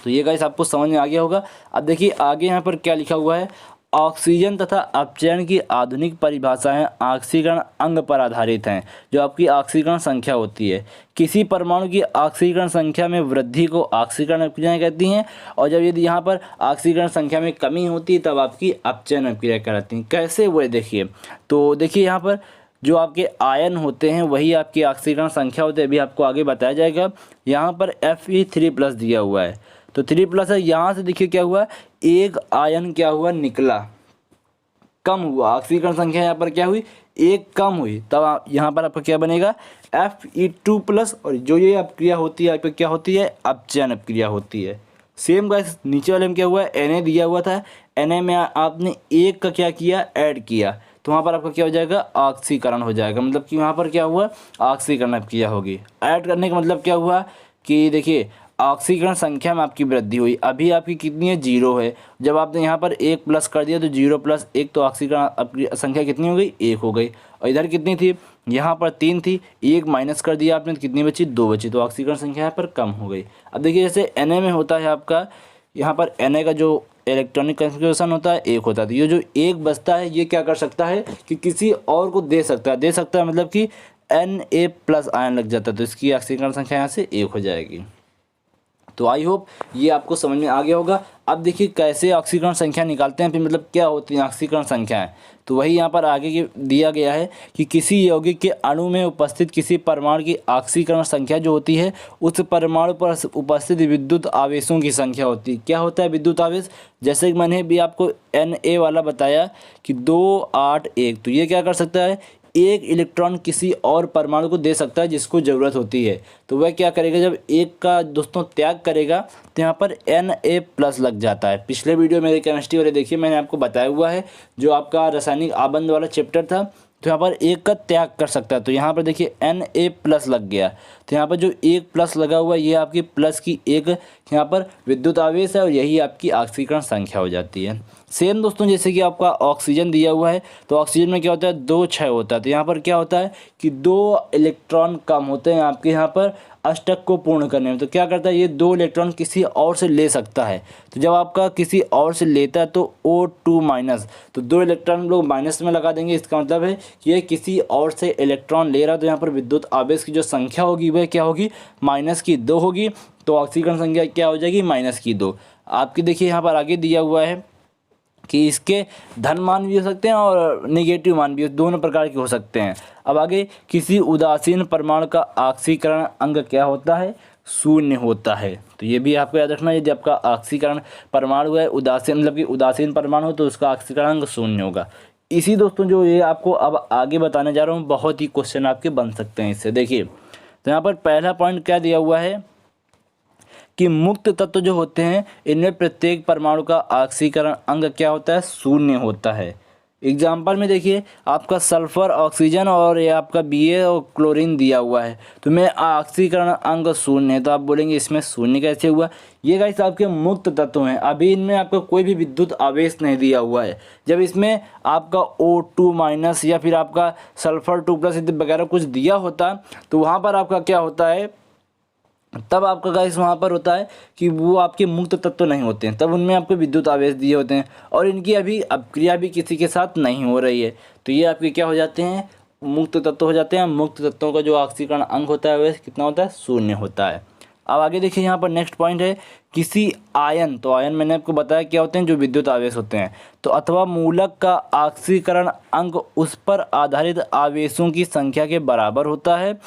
तो ये गाइस आपको समझ में आ गया होगा। अब देखिए आगे यहाँ पर क्या लिखा हुआ है ऑक्सीजन तथा अपचयन की आधुनिक परिभाषाएं ऑक्सीकरण अंग पर आधारित हैं। जो आपकी ऑक्सीकरण संख्या होती है किसी परमाणु की ऑक्सीकरण संख्या में वृद्धि को ऑक्सीकरण अपक्रियाएं कहती हैं और जब यदि यहाँ पर ऑक्सीकरण संख्या में कमी होती है तब आपकी अपचयन अपक्रिया कहलाती हैं। कैसे वो देखिए, तो देखिए यहाँ पर जो आपके आयन होते हैं वही आपकी ऑक्सीकरण संख्या होती है, अभी आपको आगे बताया जाएगा। यहाँ पर Fe3+ दिया हुआ है तो 3+ है, यहाँ से देखिए क्या हुआ एक आयन क्या हुआ निकला कम हुआ, ऑक्सीकरण संख्या यहाँ पर क्या हुई एक कम हुई तब यहाँ पर आपका क्या बनेगा Fe2+ और जो ये अपक्रिया होती है आपकी क्या होती है अपचयन अपक्रिया होती है। सेम गाइस नीचे वाले में क्या हुआ Na दिया हुआ था, Na में आपने एक का क्या किया ऐड किया तो वहाँ पर आपका क्या हो जाएगा ऑक्सीकरण हो जाएगा, मतलब कि वहाँ पर क्या हुआ ऑक्सीकरण अपक्रिया होगी। ऐड करने का मतलब क्या हुआ कि देखिए ऑक्सीकरण संख्या में आपकी वृद्धि हुई, अभी आपकी कितनी है 0 है, जब आपने यहाँ पर 1+ कर दिया तो 0+1 तो ऑक्सीकरण संख्या कितनी हो गई 1 हो गई। और इधर कितनी थी यहाँ पर 3 थी, 1 माइनस कर दिया आपने तो कितनी बची 2 बची, तो ऑक्सीकरण संख्या यहाँ पर कम हो गई। अब देखिए जैसे Na में होता है आपका यहाँ पर Na का जो इलेक्ट्रॉनिक कॉन्फ़िगरेशन होता है 1 होता है, तो ये जो 1 बचता है ये क्या कर सकता है कि किसी और को दे सकता है मतलब कि Na+ आयन लग जाता है तो इसकी ऑक्सीकरण संख्या यहाँ से 1 हो जाएगी। तो आई होप ये आपको समझ में आ गया होगा। अब देखिए कैसे ऑक्सीकरण संख्या निकालते हैं फिर मतलब क्या होती है ऑक्सीकरण संख्याएं, तो वही यहाँ पर आगे दिया गया है कि किसी यौगिक के अणु में उपस्थित किसी परमाणु की ऑक्सीकरण संख्या जो होती है उस परमाणु पर उपस्थित विद्युत आवेशों की संख्या होती है। क्या होता है विद्युत आवेश, जैसे कि मैंने भी आपको Na वाला बताया कि 2 8 1, तो ये क्या कर सकता है एक इलेक्ट्रॉन किसी और परमाणु को दे सकता है जिसको ज़रूरत होती है, तो वह क्या करेगा जब एक का दोस्तों त्याग करेगा तो यहाँ पर Na+ लग जाता है। पिछले वीडियो मेरे केमिस्ट्री वाले देखिए मैंने आपको बताया हुआ है जो आपका रासायनिक आबंध वाला चैप्टर था तो यहाँ पर एक का त्याग कर सकता है। तो यहाँ पर देखिए Na+ लग गया, तो यहाँ पर जो एक प्लस लगा हुआ है ये आपकी प्लस की एक यहाँ पर विद्युत आवेश है और यही आपकी ऑक्सीकरण संख्या हो जाती है। सेम दोस्तों जैसे कि आपका ऑक्सीजन दिया हुआ है, तो ऑक्सीजन में क्या होता है 2 क्षय होता है। तो यहाँ पर क्या होता है कि 2 इलेक्ट्रॉन कम होते हैं आपके यहाँ पर अष्टक को पूर्ण करने में। तो क्या करता है ये 2 इलेक्ट्रॉन किसी और से ले सकता है। तो जब आपका किसी और से लेता है तो O2-, तो 2 इलेक्ट्रॉन लोग माइनस में लगा देंगे। इसका मतलब है कि ये किसी और से इलेक्ट्रॉन ले रहा है, तो यहाँ पर विद्युत आवेश की जो संख्या होगी वह क्या होगी -2 होगी। तो ऑक्सीकरण संख्या क्या हो जाएगी -2। आपकी देखिए यहाँ पर आगे दिया हुआ है कि इसके धन मान भी हो सकते हैं और नेगेटिव मान भी दोनों प्रकार के हो सकते हैं। अब आगे किसी उदासीन परमाणु का ऑक्सीकरण अंग क्या होता है 0 होता है। तो ये भी आपको याद रखना है, यदि आपका ऑक्सीकरण परमाणु है उदासीन मतलब कि उदासीन परमाणु हो तो उसका ऑक्सीकरण अंग 0 होगा। इसी दोस्तों जो ये आपको अब आगे बताने जा रहा हूँ बहुत ही क्वेश्चन आपके बन सकते हैं इससे। देखिए तो यहाँ पर पहला पॉइंट क्या दिया हुआ है कि मुक्त तत्व जो होते हैं इनमें प्रत्येक परमाणु का ऑक्सीकरण अंग क्या होता है 0 होता है। एग्जाम्पल में देखिए आपका सल्फर, ऑक्सीजन और ये आपका Ba और क्लोरीन दिया हुआ है, तो में ऑक्सीकरण अंग 0 है। तो आप बोलेंगे इसमें 0 कैसे हुआ। ये गाइस आपके मुक्त तत्व हैं, अभी इनमें आपका कोई भी विद्युत आवेश नहीं दिया हुआ है। जब इसमें आपका O2- या फिर आपका सल्फर 2+ वगैरह कुछ दिया होता तो वहाँ पर आपका क्या होता है, तब आपका गाइस वहाँ पर होता है कि वो आपके मुक्त तत्व नहीं होते हैं, तब उनमें आपको विद्युत आवेश दिए होते हैं और इनकी अभी अपक्रिया भी किसी के साथ नहीं हो रही है। तो ये आपके क्या हो जाते हैं मुक्त तत्व हो जाते हैं। मुक्त तत्वों का जो ऑक्सीकरण अंग होता है वह कितना होता है 0 होता है। अब आगे देखिए यहाँ पर नेक्स्ट पॉइंट है किसी आयन, तो आयन मैंने आपको बताया क्या होते हैं जो विद्युत आवेश होते हैं, तो अथवा मूलक का ऑक्सीकरण अंग उस पर आधारित आवेशों की संख्या के बराबर होता है।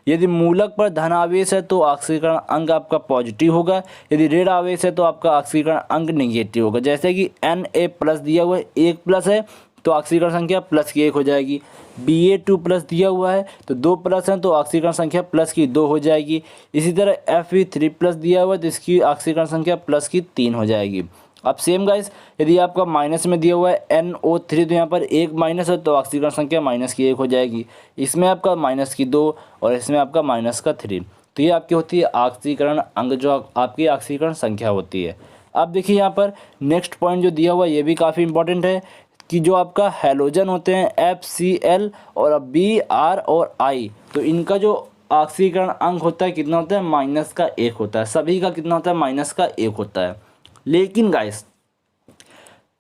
यदि मूलक पर धन आवेश है तो ऑक्सीकरण अंग आपका पॉजिटिव होगा, यदि ऋण आवेश है तो आपका ऑक्सीकरण अंग नेगेटिव होगा। जैसे कि Na+ दिया हुआ है 1+ है तो ऑक्सीकरण संख्या +1 हो जाएगी। Ba2+ दिया हुआ है तो 2+ है तो ऑक्सीकरण संख्या +2 हो जाएगी। इसी तरह Fe3+ दिया हुआ है तो इसकी ऑक्सीकरण संख्या +3 हो जाएगी। अब सेम गाइस यदि आपका माइनस में दिया हुआ है NO3 तो यहाँ पर 1- है तो ऑक्सीकरण संख्या -1 हो जाएगी। इसमें आपका -2 और इसमें आपका -3। तो ये आपकी होती है ऑक्सीकरण अंग जो आपकी ऑक्सीकरण संख्या होती है। अब देखिए यहाँ पर नेक्स्ट पॉइंट जो दिया हुआ है ये भी काफ़ी इंपॉर्टेंट है कि जो आपका हैलोजन होते हैं FCl और Br और I, तो इनका जो ऑक्सीकरण अंग होता है कितना होता है -1 होता है। सभी का कितना होता है -1 होता है। लेकिन गाइस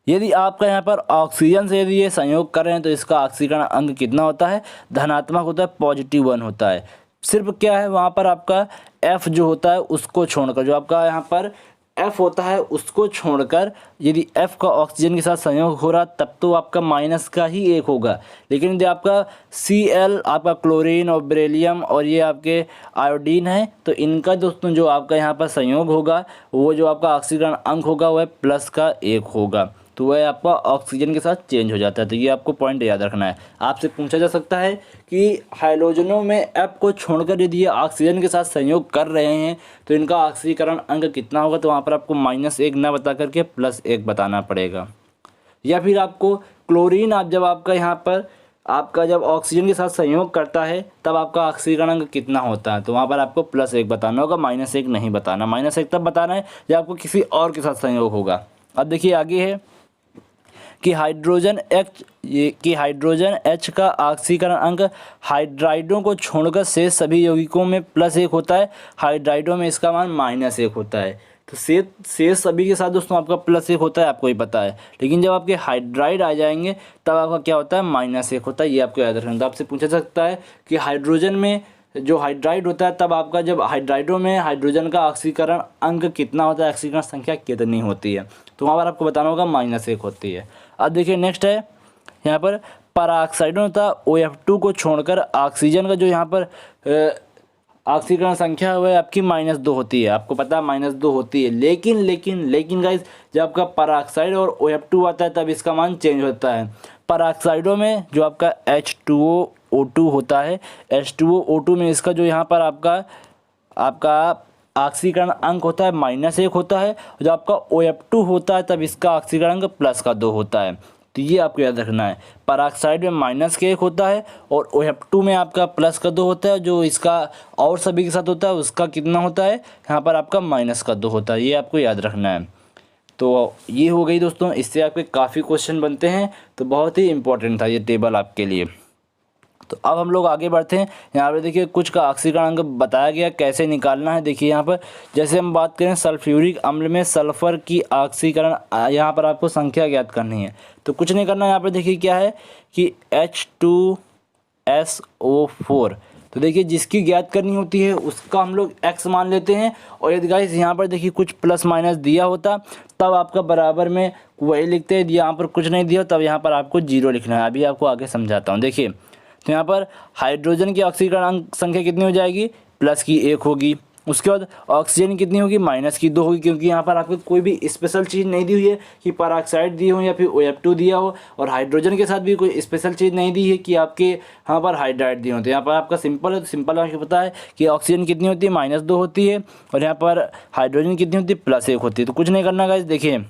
यदि आपका यहाँ पर ऑक्सीजन से यदि ये संयोग कर रहे हैं तो इसका ऑक्सीकरण अंग कितना होता है धनात्मक होता है, +1 होता है। सिर्फ क्या है वहाँ पर आपका F जो होता है उसको छोड़कर, जो आपका यहाँ पर F होता है उसको छोड़कर यदि F का ऑक्सीजन के साथ संयोग हो रहा तब तो आपका -1 होगा। लेकिन यदि आपका Cl आपका क्लोरीन और बेरिलियम और ये आपके आयोडीन है तो इनका दोस्तों जो आपका यहाँ पर संयोग होगा वो जो आपका ऑक्सीकरण अंग होगा वह +1 होगा, तो वह आपका ऑक्सीजन के साथ चेंज हो जाता है। तो ये आपको पॉइंट याद रखना है। आपसे पूछा जा सकता है कि हाइड्रोजनों में F को छोड़कर यदि ये ऑक्सीजन के साथ संयोग कर रहे हैं तो इनका ऑक्सीकरण अंग कितना होगा, तो वहाँ पर आपको -1 ना बता करके +1 बताना पड़ेगा। या फिर आपको क्लोरीन आप जब आपका यहाँ पर आपका जब ऑक्सीजन के साथ संयोग करता है तब आपका ऑक्सीकरण अंग कितना होता है, तो वहाँ पर आपको +1 बताना होगा, -1 नहीं बताना। -1 तब बताना है जब आपको किसी और के साथ संयोग होगा। अब देखिए आगे है कि हाइड्रोजन H का ऑक्सीकरण अंग हाइड्राइडों को छोड़कर शेष सभी यौगिकों में +1 होता है। हाइड्राइडों में इसका मान -1 होता है। तो शेष सभी के साथ दोस्तों आपका +1 होता है, आपको ही पता है। लेकिन जब आपके हाइड्राइड आ जाएंगे तब आपका क्या होता है -1 होता है। ये आपको याद रखना। तो आपसे पूछा जा सकता है कि हाइड्रोजन में जो हाइड्राइड होता है तब आपका जब हाइड्राइडों में हाइड्रोजन का ऑक्सीकरण अंग कितना होता है, ऑक्सीकरण संख्या कितनी होती है, तो वहाँ पर आपको बताना होगा -1 होती है। अब देखिए नेक्स्ट है यहाँ पर पराऑक्साइडों तथा OF2 को छोड़कर ऑक्सीजन का जो यहाँ पर ऑक्सीकरण संख्या है वह आपकी -2 होती है। आपको पता है -2 होती है। लेकिन गाइस जब आपका पराऑक्साइड और OF2 आता है तब इसका मान चेंज होता है। पराऑक्साइडों में जो आपका H2O2 होता है, H2O2 में इसका जो यहाँ पर आपका ऑक्सीकरण अंक होता है -1 होता है। जो आपका OF2 होता है तब इसका ऑक्सीकरण अंक +2 होता है। तो ये आपको याद रखना है। पेरोक्साइड में माइनस का 1 होता है और OH2 में आपका प्लस का 2 होता है। जो इसका और सभी के साथ होता है उसका कितना होता है, यहाँ पर आपका माइनस का 2 होता है। ये आपको याद रखना है। तो ये हो गई दोस्तों, इससे आपके काफ़ी क्वेश्चन बनते हैं, तो बहुत ही इंपॉर्टेंट था ये टेबल आपके लिए। तो अब हम लोग आगे बढ़ते हैं। यहाँ पर देखिए कुछ का ऑक्सीकरण अंक बताया गया कैसे निकालना है। देखिए यहाँ पर जैसे हम बात करें सल्फ्यूरिक अम्ल में सल्फर की ऑक्सीकरण, यहाँ पर आपको संख्या ज्ञात करनी है। तो कुछ नहीं करना है, यहाँ पर देखिए क्या है कि H2SO4। तो देखिए जिसकी ज्ञात करनी होती है उसका हम लोग x मान लेते हैं। और यदि गाइस यहाँ पर देखिए कुछ प्लस माइनस दिया होता तब आपका बराबर में वही लिखते हैं, यहाँ पर कुछ नहीं दिया तब यहाँ पर आपको 0 लिखना है। अभी आपको आगे समझाता हूँ। देखिए तो यहाँ पर हाइड्रोजन की ऑक्सीकरण अंक संख्या कितनी हो जाएगी, प्लस की 1 होगी। उसके बाद ऑक्सीजन कितनी होगी, माइनस की 2 होगी, क्योंकि यहाँ पर आपको कोई भी स्पेशल चीज़ नहीं दी हुई है कि पेरोक्साइड दी हो या फिर OH2 दिया हो। और हाइड्रोजन के साथ भी कोई स्पेशल चीज़ नहीं दी है कि आपके यहाँ पर हाइड्राइड दिए होते हैं। यहाँ पर आपका सिंपल है, तो सिंपल आपको पता है कि ऑक्सीजन कितनी होती है, -2 होती है, और यहाँ पर हाइड्रोजन कितनी होती है, +1 होती है। तो कुछ नहीं करना गाइस, देखिए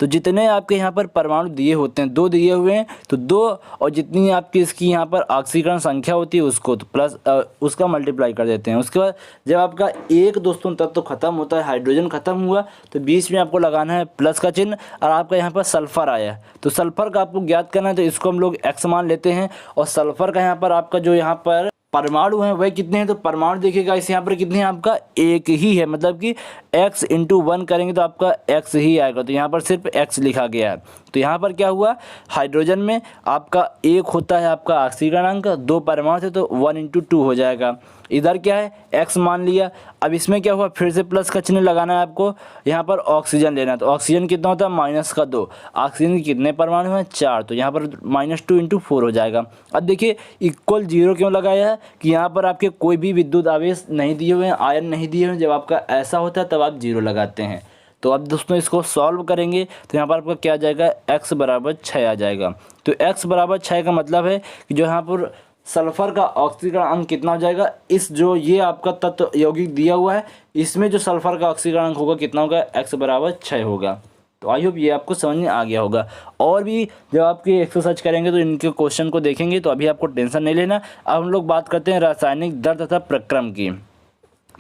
तो जितने आपके यहाँ पर परमाणु दिए होते हैं, 2 दिए हुए हैं तो 2, और जितनी आपकी इसकी यहाँ पर ऑक्सीकरण संख्या होती है उसको तो प्लस उसका मल्टीप्लाई कर देते हैं। उसके बाद जब आपका एक दोस्तों तत्व तो ख़त्म होता है, हाइड्रोजन ख़त्म हुआ, तो बीच में आपको लगाना है प्लस का चिन्ह। और आपका यहाँ पर सल्फर आया तो सल्फर का आपको ज्ञात करना है, तो इसको हम लोग x मान लेते हैं। और सल्फर का यहाँ पर आपका जो यहाँ पर परमाणु हैं वह कितने हैं, तो परमाणु देखिएगा इस यहाँ पर कितने हैं, आपका 1 ही है। मतलब कि x × 1 करेंगे तो आपका x ही आएगा। तो यहाँ पर सिर्फ x लिखा गया है। तो यहाँ पर क्या हुआ, हाइड्रोजन में आपका 1 होता है आपका ऑक्सीकरण अंक, 2 परमाणु थे तो 1 × 2 हो जाएगा। इधर क्या है, x मान लिया। अब इसमें क्या हुआ, फिर से प्लस का चिन्ह लगाना है आपको। यहाँ पर ऑक्सीजन लेना है, तो ऑक्सीजन कितना होता है, -2। ऑक्सीजन के कितने परमाणु हैं, 4, तो यहाँ पर -2 × 4 हो जाएगा। अब देखिए इक्वल 0 क्यों लगाया है कि यहाँ पर आपके कोई भी विद्युत आवेश नहीं दिए हुए हैं, आयन नहीं दिए हुए हैं। जब आपका ऐसा होता है तब आप 0 लगाते हैं। तो अब दोस्तों इसको सॉल्व करेंगे तो यहाँ पर आपका क्या आ जाएगा, x = 6 आ जाएगा। तो x = 6 का मतलब है कि जो यहाँ पर सल्फर का ऑक्सीकरण अंक कितना हो जाएगा, इस जो ये आपका तत्व यौगिक दिया हुआ है इसमें जो सल्फर का ऑक्सीकरण अंक होगा कितना होगा, x = 6 होगा। तो आई होप ये आपको समझ में आ गया होगा। और भी जब आपकी एक्सरसाइज करेंगे तो इनके क्वेश्चन को देखेंगे, तो अभी आपको टेंशन नहीं लेना। अब हम लोग बात करते हैं रासायनिक दर तथा प्रक्रम की।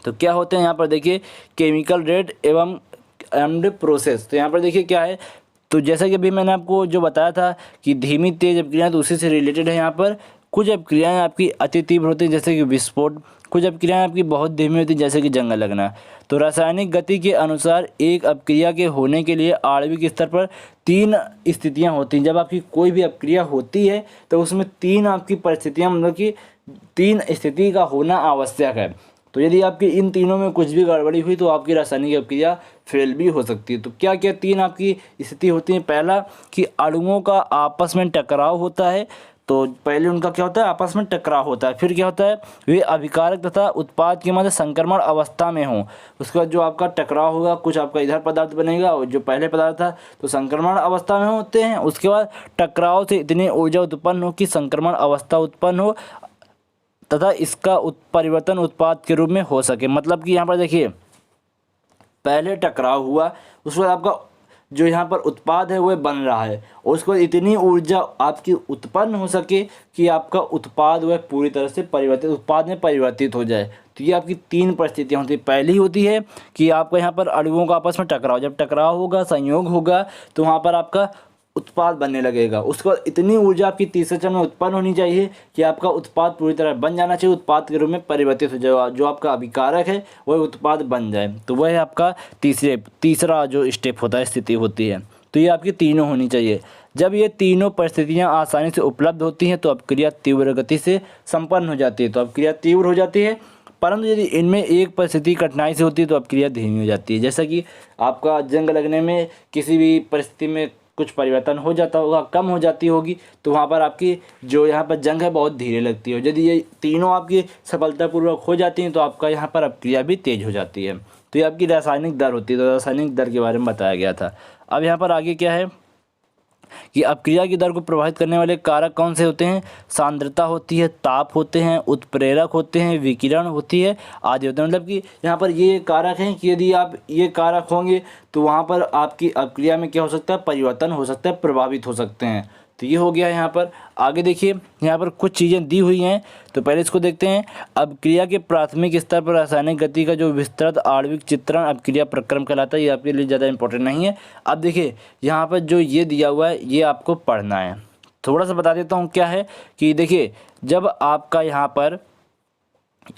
तो क्या होते हैं यहाँ पर देखिए, केमिकल रेट एंड प्रोसेस। तो यहाँ पर देखिए क्या है, तो जैसा कि अभी मैंने आपको जो बताया था कि धीमी तेज अपक्रियाएँ, तो उसी से रिलेटेड है। यहाँ पर कुछ अपक्रियाएँ आपकी अति तीव्र होती हैं जैसे कि विस्फोट, कुछ अपक्रियाएँ आपकी बहुत धीमी होती हैं जैसे कि जंग लगना। तो रासायनिक गति के अनुसार एक अपक्रिया के होने के लिए आणविक स्तर पर 3 स्थितियाँ होती हैं। जब आपकी कोई भी अपक्रिया होती है तो उसमें 3 आपकी परिस्थितियाँ, मतलब कि 3 स्थिति का होना आवश्यक है। तो यदि आपकी इन तीनों में कुछ भी गड़बड़ी हुई तो आपकी रासायनिक अपक्रिया फेल भी हो सकती है। तो क्या क्या 3 आपकी स्थिति होती हैं, पहला कि अणुओं का आपस में टकराव होता है। तो पहले उनका क्या होता है, आपस में टकराव होता है। फिर क्या होता है, वे अभिकारक तथा उत्पाद के मध्य संक्रमण अवस्था में हों। उसके बाद जो आपका टकराव होगा, कुछ आपका इधर पदार्थ बनेगा और जो पहले पदार्थ था तो संक्रमण अवस्था में होते हैं। उसके बाद टकराव से इतनी ऊर्जा उत्पन्न हो कि संक्रमण अवस्था उत्पन्न हो तथा इसका परिवर्तन उत्पाद के रूप में हो सके। मतलब कि यहाँ पर देखिए पहले टकराव हुआ, उसके बाद आपका जो यहाँ पर उत्पाद है वह बन रहा है, और उसके बाद इतनी ऊर्जा आपकी उत्पन्न हो सके कि आपका उत्पाद वह पूरी तरह से उत्पाद में परिवर्तित हो जाए। तो ये आपकी 3 परिस्थितियाँ होती हैं। पहली होती है कि आपका यहाँ पर अणुओं का आपस में टकराव, जब टकराव होगा, संयोग होगा, तो वहाँ पर आपका उत्पाद बनने लगेगा। उसके बाद इतनी ऊर्जा आपकी तीसरे चरण में उत्पन्न होनी चाहिए कि आपका उत्पाद पूरी तरह बन जाना चाहिए, उत्पाद के रूप में परिवर्तित हो जाए, जो आपका अभिकारक है वह उत्पाद बन जाए। तो वह आपका तीसरा जो स्टेप होता है, स्थिति होती है। तो ये आपकी तीनों होनी चाहिए। जब ये तीनों परिस्थितियाँ आसानी से उपलब्ध होती हैं तो अपक्रिया तीव्र गति से संपन्न हो जाती है। तो अपक्रिया तीव्र हो जाती है, परंतु यदि इनमें एक परिस्थिति कठिनाई से होती है तो अपक्रिया धीमी हो जाती है। जैसा कि आपका जंग लगने में किसी भी परिस्थिति में कुछ परिवर्तन हो जाता होगा, कम हो जाती होगी, तो वहाँ पर आपकी जो यहाँ पर जंग है बहुत धीरे लगती है। यदि ये तीनों आपकी सफलतापूर्वक हो जाती हैं तो आपका यहाँ पर अपक्रिया भी तेज हो जाती है। तो ये आपकी रासायनिक दर होती है। तो रासायनिक दर के बारे में बताया गया था। अब यहाँ पर आगे क्या है, कि अपक्रिया की दर को प्रभावित करने वाले कारक कौन से होते हैं। सांद्रता होती है, ताप होते हैं, उत्प्रेरक होते हैं, विकिरण होती है, आदि होते हैं। मतलब कि यहाँ पर ये कारक हैं कि यदि आप ये कारक होंगे तो वहाँ पर आपकी अपक्रिया में क्या हो सकता है, परिवर्तन हो सकता है, प्रभावित हो सकते हैं। तो ये हो गया यहाँ पर। आगे देखिए यहाँ पर कुछ चीज़ें दी हुई हैं, तो पहले इसको देखते हैं। अपक्रिया के प्राथमिक स्तर पर रासायनिक गति का जो विस्तृत आणविक चित्रण अपक्रिया प्रक्रम कहलाता है। ये आपके लिए ज़्यादा इंपॉर्टेंट नहीं है। अब देखिए यहाँ पर जो ये दिया हुआ है ये आपको पढ़ना है। थोड़ा सा बता देता हूँ क्या है कि देखिए जब आपका यहाँ पर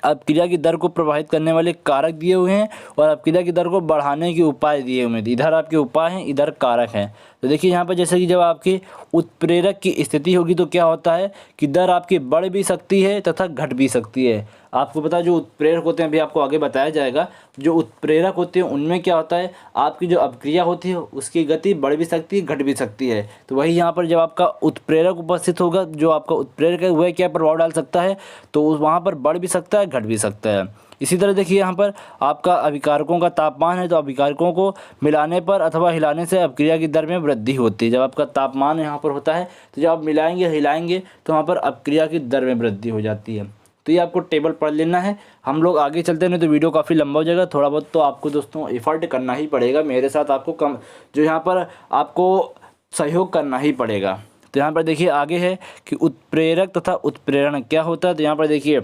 अपक्रिया की दर को प्रभावित करने वाले कारक दिए हुए हैं और अपक्रिया की दर को बढ़ाने के उपाय दिए हुए हैं। इधर आपके उपाय हैं, इधर कारक हैं। तो देखिए यहाँ पर जैसे कि जब आपके उत्प्रेरक की स्थिति होगी तो क्या होता है कि दर आपकी बढ़ भी सकती है तथा घट भी सकती है। आपको पता है जो उत्प्रेरक होते हैं, अभी आपको आगे बताया जाएगा, जो उत्प्रेरक होते हैं उनमें क्या होता है, आपकी जो अपक्रिया होती है उसकी गति बढ़ भी सकती है, घट भी सकती है। तो वही यहाँ पर जब आपका उत्प्रेरक उपस्थित होगा, जो आपका उत्प्रेरक है वह क्या प्रभाव डाल सकता है, तो वहाँ पर बढ़ भी सकता है, घट भी सकता है। इसी तरह देखिए यहाँ पर आपका अभिकारकों का तापमान है, तो अभिकारकों को मिलाने पर अथवा हिलाने से अपक्रिया की दर में वृद्धि होती है। जब आपका तापमान यहाँ पर होता है तो जब आप मिलाएंगे हिलाएंगे तो वहाँ पर अपक्रिया की दर में वृद्धि हो जाती है। तो ये आपको टेबल पढ़ लेना है। हम लोग आगे चलते हैं, नहीं तो वीडियो काफ़ी लंबा हो जाएगा। थोड़ा बहुत तो आपको दोस्तों एफर्ट करना ही पड़ेगा मेरे साथ, आपको कम जो यहाँ पर आपको सहयोग करना ही पड़ेगा। तो यहाँ पर देखिए आगे है कि उत्प्रेरक तथा उत्प्रेरण क्या होता है। तो यहाँ पर देखिए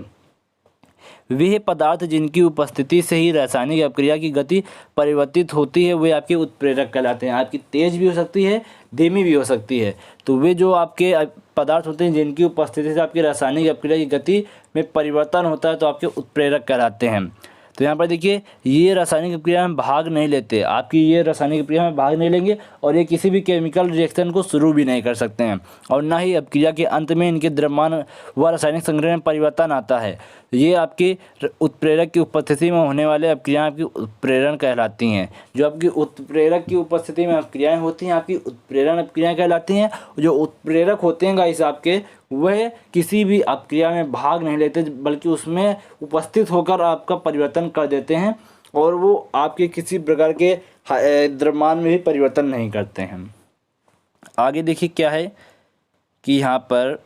वे पदार्थ जिनकी उपस्थिति से ही रासायनिक अपक्रिया की गति परिवर्तित होती है वे आपके उत्प्रेरक कहलाते हैं। आपकी तेज भी हो सकती है, धीमी भी हो सकती है। तो वे जो आपके पदार्थ होते हैं जिनकी उपस्थिति से आपकी रासायनिक अपक्रिया की गति में परिवर्तन होता है तो आपके उत्प्रेरक कहलाते हैं। तो यहाँ पर देखिए ये रासायनिक अपक्रिया में भाग नहीं लेते, आपकी ये रासायनिक अपक्रिया में भाग नहीं लेंगे और ये किसी भी केमिकल रिएक्शन को शुरू भी नहीं कर सकते हैं, और ना ही अपक्रिया के अंत में इनके द्रव्यमान व रासायनिक संग्रह में परिवर्तन आता है। ये आपके उत्प्रेरक की उपस्थिति में होने वाले अपक्रियाएं आपकी उत्प्रेरण कहलाती हैं। जो आपकी उत्प्रेरक की उपस्थिति में अपक्रियाएं होती हैं आपकी उत्प्रेरण अपक्रियाएं कहलाती हैं। जो उत्प्रेरक होते हैं गाइस आपके, वह किसी भी अपक्रिया में भाग नहीं लेते बल्कि उसमें उपस्थित होकर आपका परिवर्तन कर देते हैं, और वो आपके किसी प्रकार के द्रव्यमान में भी परिवर्तन नहीं करते हैं। आगे देखिए क्या है कि यहाँ पर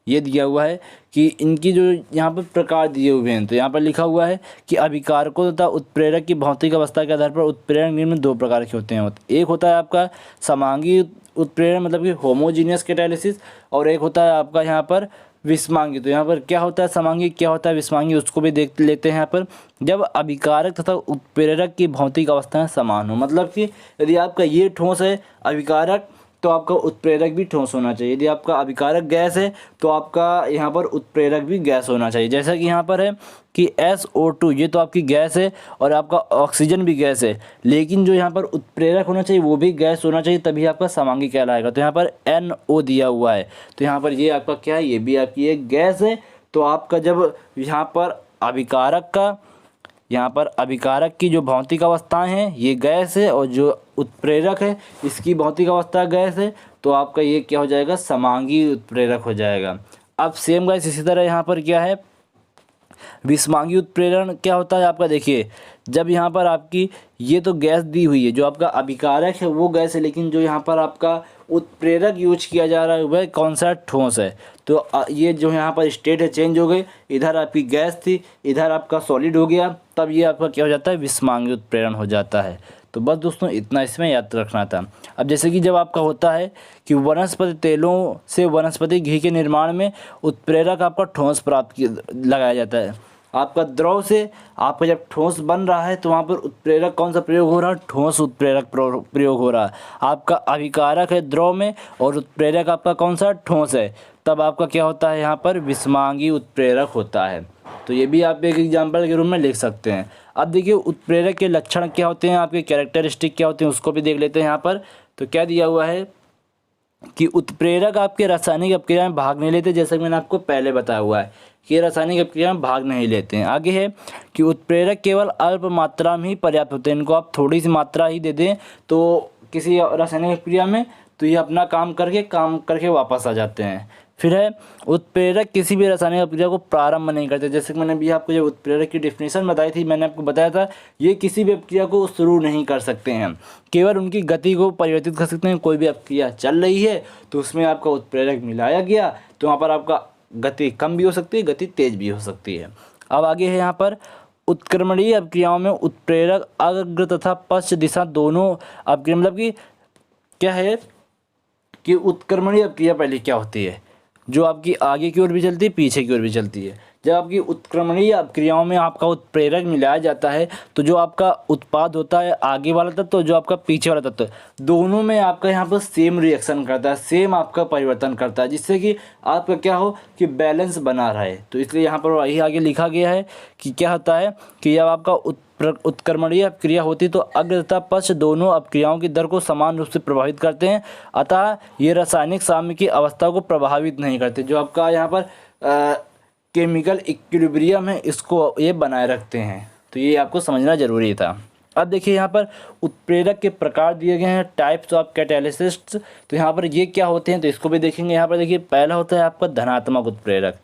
ये दिया हुआ है कि इनकी जो यहाँ पर प्रकार दिए हुए हैं। तो यहाँ पर लिखा हुआ है कि अभिकारकों तथा उत्प्रेरक की भौतिक अवस्था के आधार पर उत्प्रेरक निम्न दो प्रकार के होते हैं। एक होता है आपका समांगी उत्प्रेरण मतलब कि होमोजीनियस कैटालिसिस, और एक होता है आपका यहाँ पर विषमांगी। तो यहाँ पर क्या होता है समांगी, क्या होता है विषमांगी, उसको भी देख लेते हैं। यहाँ पर जब अभिकारक तथा उत्प्रेरक की भौतिक अवस्थाएं समान हो, मतलब कि यदि आपका ये ठोस है अभिकारक तो आपका उत्प्रेरक भी ठोस होना चाहिए। यदि आपका अभिकारक गैस है तो आपका यहाँ पर उत्प्रेरक भी गैस होना चाहिए। जैसा कि यहाँ पर है कि SO2 ये तो आपकी गैस है और आपका ऑक्सीजन भी गैस है, लेकिन जो यहाँ पर उत्प्रेरक होना चाहिए वो भी गैस होना चाहिए, तभी आपका समांगी कहलाएगा। तो यहाँ पर NO दिया हुआ है, तो यहाँ पर ये आपका क्या है, ये भी आपकी एक गैस है। तो आपका जब यहाँ पर अभिकारक का यहाँ पर अभिकारक की जो भौतिक अवस्थाएं हैं ये गैस है, और जो उत्प्रेरक है इसकी भौतिक अवस्था गैस है, तो आपका ये क्या हो जाएगा, समांगी उत्प्रेरक हो जाएगा। अब सेम गैस इसी तरह यहाँ पर क्या है, विषमांगी उत्प्रेरण क्या होता है आपका, देखिए जब यहाँ पर आपकी ये तो गैस दी हुई है, जो आपका अभिकारक है वो गैस है, लेकिन जो यहाँ पर आपका उत्प्रेरक यूज किया जा रहा है वह कौन सा ठोस है। तो ये जो यहाँ पर स्टेट है चेंज हो गई, इधर आपकी गैस थी इधर आपका सॉलिड हो गया, तब ये आपका क्या हो जाता है, विषमांगी उत्प्रेरण हो जाता है। तो बस दोस्तों इतना इसमें याद रखना था। अब जैसे कि जब आपका होता है कि वनस्पति तेलों से वनस्पति घी के निर्माण में उत्प्रेरक आपका ठोस प्राप्त लगाया जाता है। आपका द्रव से आपका जब ठोस बन रहा है तो वहाँ पर उत्प्रेरक कौन सा प्रयोग हो रहा है, ठोस उत्प्रेरक प्रयोग हो रहा है। आपका अभिकारक है द्रव में और उत्प्रेरक आपका कौन सा, ठोस है, तब आपका क्या होता है यहाँ पर विषमांगी उत्प्रेरक होता है। तो ये भी आप एक एग्जाम्पल के रूप में लिख सकते हैं। अब देखिए उत्प्रेरक के लक्षण क्या होते हैं, आपके कैरेक्टरिस्टिक क्या होते हैं, उसको भी देख लेते हैं यहाँ पर। तो क्या दिया हुआ है कि उत्प्रेरक आपके रासायनिक अपक्रिया में भाग नहीं लेते, जैसा कि मैंने आपको पहले बताया हुआ है कि रासायनिक अपक्रिया में भाग नहीं लेते हैं। आगे है कि उत्प्रेरक केवल अल्प मात्रा में ही पर्याप्त होते हैं, इनको आप थोड़ी सी मात्रा ही दे दें तो किसी रासायनिक अपक्रिया में, तो ये अपना काम करके वापस आ जाते हैं। फिर है उत्प्रेरक किसी भी रासायनिक अभिक्रिया को प्रारंभ नहीं करते। जैसे कि मैंने भी आपको जब उत्प्रेरक की डेफिनेशन बताई थी, मैंने आपको बताया था ये किसी भी अभिक्रिया को शुरू नहीं कर सकते हैं, केवल उनकी गति को परिवर्तित कर सकते हैं। कोई भी अभिक्रिया चल रही है तो उसमें आपका उत्प्रेरक मिलाया गया तो वहाँ पर आपका गति कम भी हो सकती है, गति तेज भी हो सकती है। अब आगे है यहाँ पर उत्क्रमणीय अभिक्रियाओं में उत्प्रेरक अग्र तथा पश्च दिशा दोनों अभिक्रिया, मतलब कि क्या है कि उत्क्रमणीय अभिक्रिया पहले क्या होती है, जो आपकी आगे की ओर भी चलती है, पीछे की ओर भी चलती है। जब आपकी उत्क्रमणीय अभिक्रियाओं में आपका उत्प्रेरक मिलाया जाता है तो जो आपका उत्पाद होता है आगे वाला तत्व तो जो आपका पीछे वाला तत्व, दोनों में आपका यहाँ पर सेम रिएक्शन करता है, सेम आपका परिवर्तन करता है, जिससे कि आपका क्या हो कि बैलेंस बना रहे। तो इसलिए यहाँ पर वही आगे लिखा गया है कि क्या होता है कि जब आपका उत्क्रमणीय अभिक्रिया होती तो अग्र तथा पश्च दोनों अभिक्रियाओं की दर को समान रूप से प्रभावित करते हैं, अतः ये रासायनिक साम्य की अवस्था को प्रभावित नहीं करते। जो आपका यहाँ पर केमिकल इक्विलिब्रियम है इसको ये बनाए रखते हैं। तो ये आपको समझना जरूरी था। अब देखिए यहाँ पर उत्प्रेरक के प्रकार दिए गए हैं, टाइप्स ऑफ कैटालिसिस्ट। तो यहाँ पर ये क्या होते हैं तो इसको भी देखेंगे। यहाँ पर देखिए पहला होता है आपका धनात्मक उत्प्रेरक।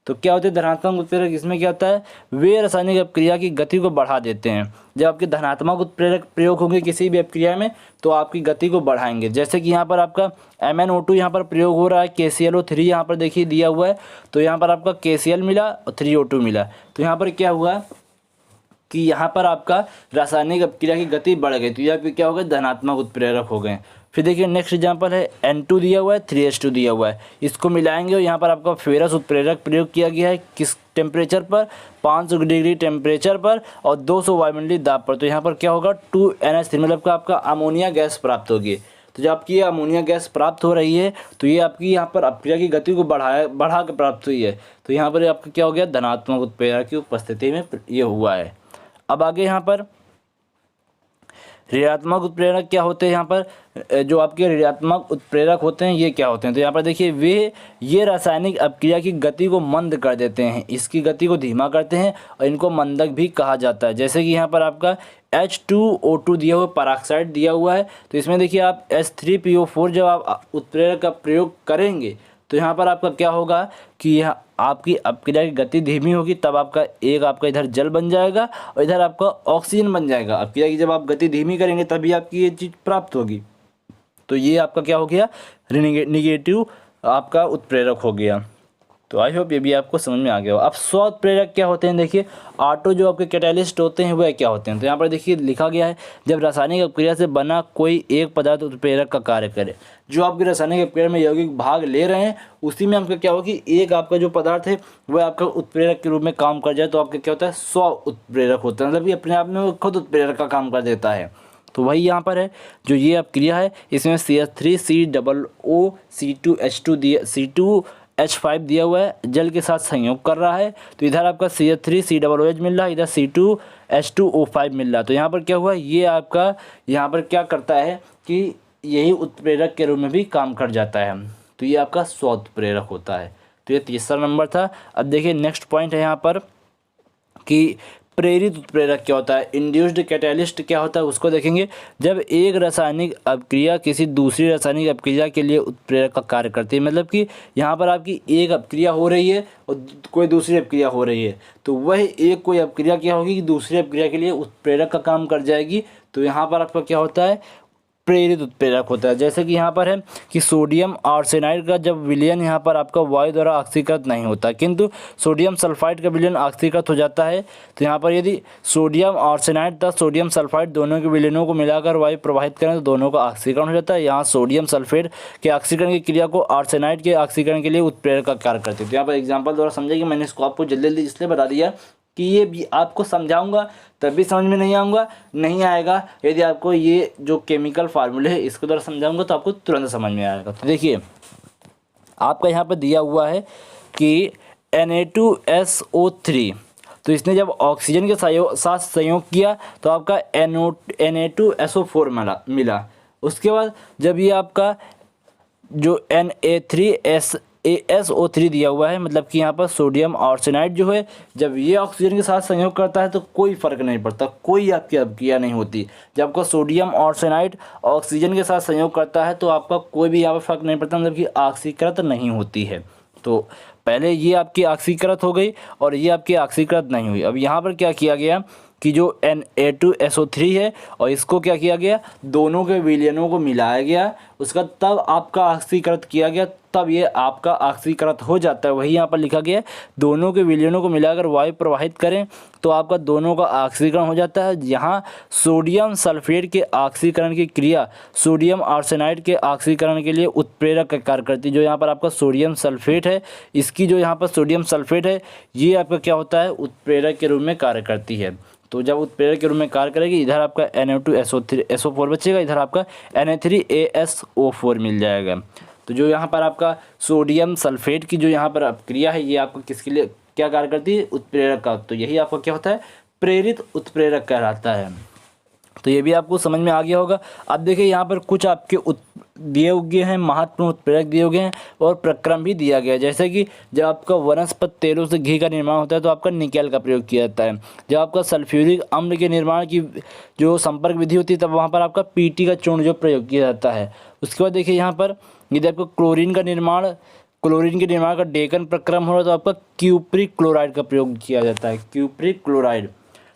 तो क्या होते हैं धनात्मक उत्प्रेरक, इसमें क्या होता है वे रासायनिक अभिक्रिया की गति को बढ़ा देते हैं। जब आपके धनात्मक उत्प्रेरक प्रयोग होंगे किसी भी अभिक्रिया में तो आपकी गति को बढ़ाएंगे। जैसे कि यहाँ पर आपका MnO2 यहाँ पर प्रयोग हो रहा है, KClO3 यहाँ पर देखिए दिया हुआ है, तो यहाँ पर आपका KCl मिला और 3O2 मिला। तो यहाँ पर क्या हुआ कि यहाँ पर आपका रासायनिक अभिक्रिया की गति बढ़ गई, तो यहाँ पर क्या हो गया धनात्मक उत्प्रेरक हो गए। फिर देखिए नेक्स्ट एग्जांपल है N2 दिया हुआ है, 3H2 दिया हुआ है, इसको मिलाएंगे और यहाँ पर आपका फेरस उत्प्रेरक प्रयोग किया गया है किस टेम्परेचर पर, 500 डिग्री टेम्परेचर पर और 200 वायुमंडलीय दाब पर। तो यहाँ पर क्या होगा 2NH3 मतलब का आपका अमोनिया गैस प्राप्त होगी। तो जब आपकी ये अमोनिया गैस प्राप्त हो रही है तो ये आपकी यहाँ पर अभिक्रिया की गति को बढ़ा के प्राप्त हुई है। तो यहाँ पर आपका क्या हो गया धनात्मक उत्प्रेरक की उपस्थिति में ये हुआ है। अब आगे यहाँ पर ऋणात्मक उत्प्रेरक क्या होते हैं। यहाँ पर जो आपके ऋणात्मक उत्प्रेरक होते हैं ये क्या होते हैं तो यहाँ पर देखिए ये रासायनिक अभिक्रिया की गति को मंद कर देते हैं, इसकी गति को धीमा करते हैं और इनको मंदक भी कहा जाता है। जैसे कि यहाँ पर आपका H2O2 दिया हुआ पेरोक्साइड दिया हुआ है, तो इसमें देखिए आप H3PO4 जब आप उत्प्रेरक का प्रयोग करेंगे तो यहाँ पर आपका क्या होगा कि यह आपकी अभिक्रिया की गति धीमी होगी, तब आपका इधर जल बन जाएगा और इधर आपका ऑक्सीजन बन जाएगा। अभिक्रिया की जब आप गति धीमी करेंगे तभी आपकी ये चीज़ प्राप्त होगी। तो ये आपका क्या हो गया निगेटिव आपका उत्प्रेरक हो गया। तो आई होप ये भी आपको समझ में आ गया हो। अब स्व उत्प्रेरक क्या होते हैं देखिए, ऑटो जो आपके कैटालिस्ट होते हैं वह क्या होते हैं। तो यहाँ पर देखिए लिखा गया है जब रासायनिक अभिक्रिया से बना कोई एक पदार्थ उत्प्रेरक का कार्य करे। जो आपके रासायनिक अभिक्रिया में यौगिक भाग ले रहे हैं उसी में आपका क्या होगा कि एक आपका जो पदार्थ है वह आपका उत्प्रेरक के रूप में काम कर जाए तो आपका क्या होता है स्व उत्प्रेरक होता है, मतलब कि अपने आप में खुद उत्प्रेरक का काम कर देता है। तो वही यहाँ पर है जो ये अभिक्रिया है इसमें CH3COO C2H5 दिया हुआ है, जल के साथ संयोग कर रहा है। तो इधर आपका CH3COOH मिल रहा है, इधर C2H2O5 मिल रहा है। तो यहाँ पर क्या हुआ ये आपका यहाँ पर क्या करता है कि यही उत्प्रेरक के रूप में भी काम कर जाता है। तो ये आपका स्व उत्प्रेरक होता है। तो ये तीसरा नंबर था। अब देखिए नेक्स्ट पॉइंट है यहाँ पर कि प्रेरित उत्प्रेरक क्या होता है, इंड्यूस्ड कैटालिस्ट क्या होता है उसको देखेंगे। जब एक रासायनिक अभिक्रिया किसी दूसरी रासायनिक अभिक्रिया के लिए उत्प्रेरक का कार्य करती है, मतलब कि यहाँ पर आपकी एक अभिक्रिया हो रही है और कोई दूसरी अभिक्रिया हो रही है तो वह एक कोई अभिक्रिया क्या होगी कि दूसरी अभिक्रिया के लिए उत्प्रेरक का काम कर जाएगी। तो यहाँ पर आपका क्या होता है प्रेरित उत्प्रेरक होता है। जैसे कि यहाँ पर है कि सोडियम आर्सेनाइड का जब विलयन यहाँ पर आपका वायु द्वारा ऑक्सीकृत नहीं होता किंतु सोडियम सल्फाइड का विलयन ऑक्सीकृत हो जाता है। तो यहाँ पर यदि सोडियम आर्सेनाइड तथा सोडियम सल्फाइड दोनों के विलयनों को मिलाकर वायु प्रवाहित करें तो दोनों का ऑक्सीकरण हो जाता है। यहाँ सोडियम सल्फेट के ऑक्सीकरण की क्रिया को आर्सेनाइड के ऑक्सीकरण के लिए उत्प्रेरक का कार्य करती है। तो यहाँ पर एग्जाम्पल द्वारा समझेगी, मैंने इसको आपको जल्दी जल्दी इसलिए बता दिया कि ये भी आपको समझाऊंगा तब भी समझ में नहीं आएगा। यदि आपको ये जो केमिकल फार्मूले है इसको द्वारा समझाऊंगा तो आपको तुरंत समझ में आएगा। तो देखिए आपका यहाँ पर दिया हुआ है कि Na2SO3, तो इसने जब ऑक्सीजन के साथ संयोग किया तो आपका Na2SO4 मिला। उसके बाद जब ये आपका जो Na3SO3 दिया हुआ है, मतलब कि यहाँ पर सोडियम आर्सेनाइड जो है जब ये ऑक्सीजन के साथ संयोग करता है तो कोई फर्क नहीं पड़ता, कोई आपकी अभिक्रिया नहीं होती। जब आपका सोडियम आर्सेनाइड ऑक्सीजन के साथ संयोग करता है तो आपका कोई भी यहाँ पर फर्क नहीं पड़ता, मतलब कि ऑक्सीकृत नहीं होती है। तो पहले ये आपकी ऑक्सीकृत हो गई और ये आपकी ऑक्सीकृत नहीं हुई। अब यहाँ पर क्या किया गया कि जो Na2SO3 है और इसको क्या किया गया, दोनों के विलयनों को मिलाया गया, उसका तब आपका ऑक्सीकृत किया गया, तब ये आपका ऑक्सीकृत हो जाता है। वही यहाँ पर लिखा गया है, दोनों के विलयनों को मिलाकर वायु प्रवाहित करें तो आपका दोनों का ऑक्सीकरण हो जाता है। यहाँ सोडियम सल्फेट के ऑक्सीकरण की क्रिया सोडियम आर्सेनाइड के ऑक्सीकरण के लिए उत्प्रेरक का कार्य करती है। जो यहाँ पर आपका सोडियम सल्फेट है, इसकी जो यहाँ पर सोडियम सल्फेट है, ये आपका क्या होता है, उत्प्रेरक के रूप में कार्य करती है। तो जब उत्प्रेरक के रूप में कार्य करेगी, इधर आपका Na2SO4 बचेगा, इधर आपका Na3ASO4 मिल जाएगा। तो जो यहाँ पर आपका सोडियम सल्फेट की जो यहाँ पर क्रिया है, ये आपको किसके लिए क्या कार्य करती है, उत्प्रेरक का। तो यही आपका क्या होता है, प्रेरित उत्प्रेरक कहलाता है। तो ये भी आपको समझ में आ गया होगा। अब देखिए यहाँ पर कुछ आपके दिए हुए हैं, महत्वपूर्ण उत्प्रेरक दिए हुए हैं और प्रक्रम भी दिया गया है। जैसे कि जब आपका वनस्पति तेलों से घी का निर्माण होता है तो आपका निकेल का प्रयोग किया जाता है। जब आपका सल्फ्यूरिक अम्ल के निर्माण की जो संपर्क विधि होती है, तब वहाँ पर आपका पीटी का चूर्ण जो प्रयोग किया जाता है। उसके बाद देखिए यहाँ पर यदि आपको क्लोरीन के निर्माण का डेकन प्रक्रम हो रहा है तो आपका क्यूप्रिक क्लोराइड का प्रयोग किया जाता है, क्यूप्रिक क्लोराइड।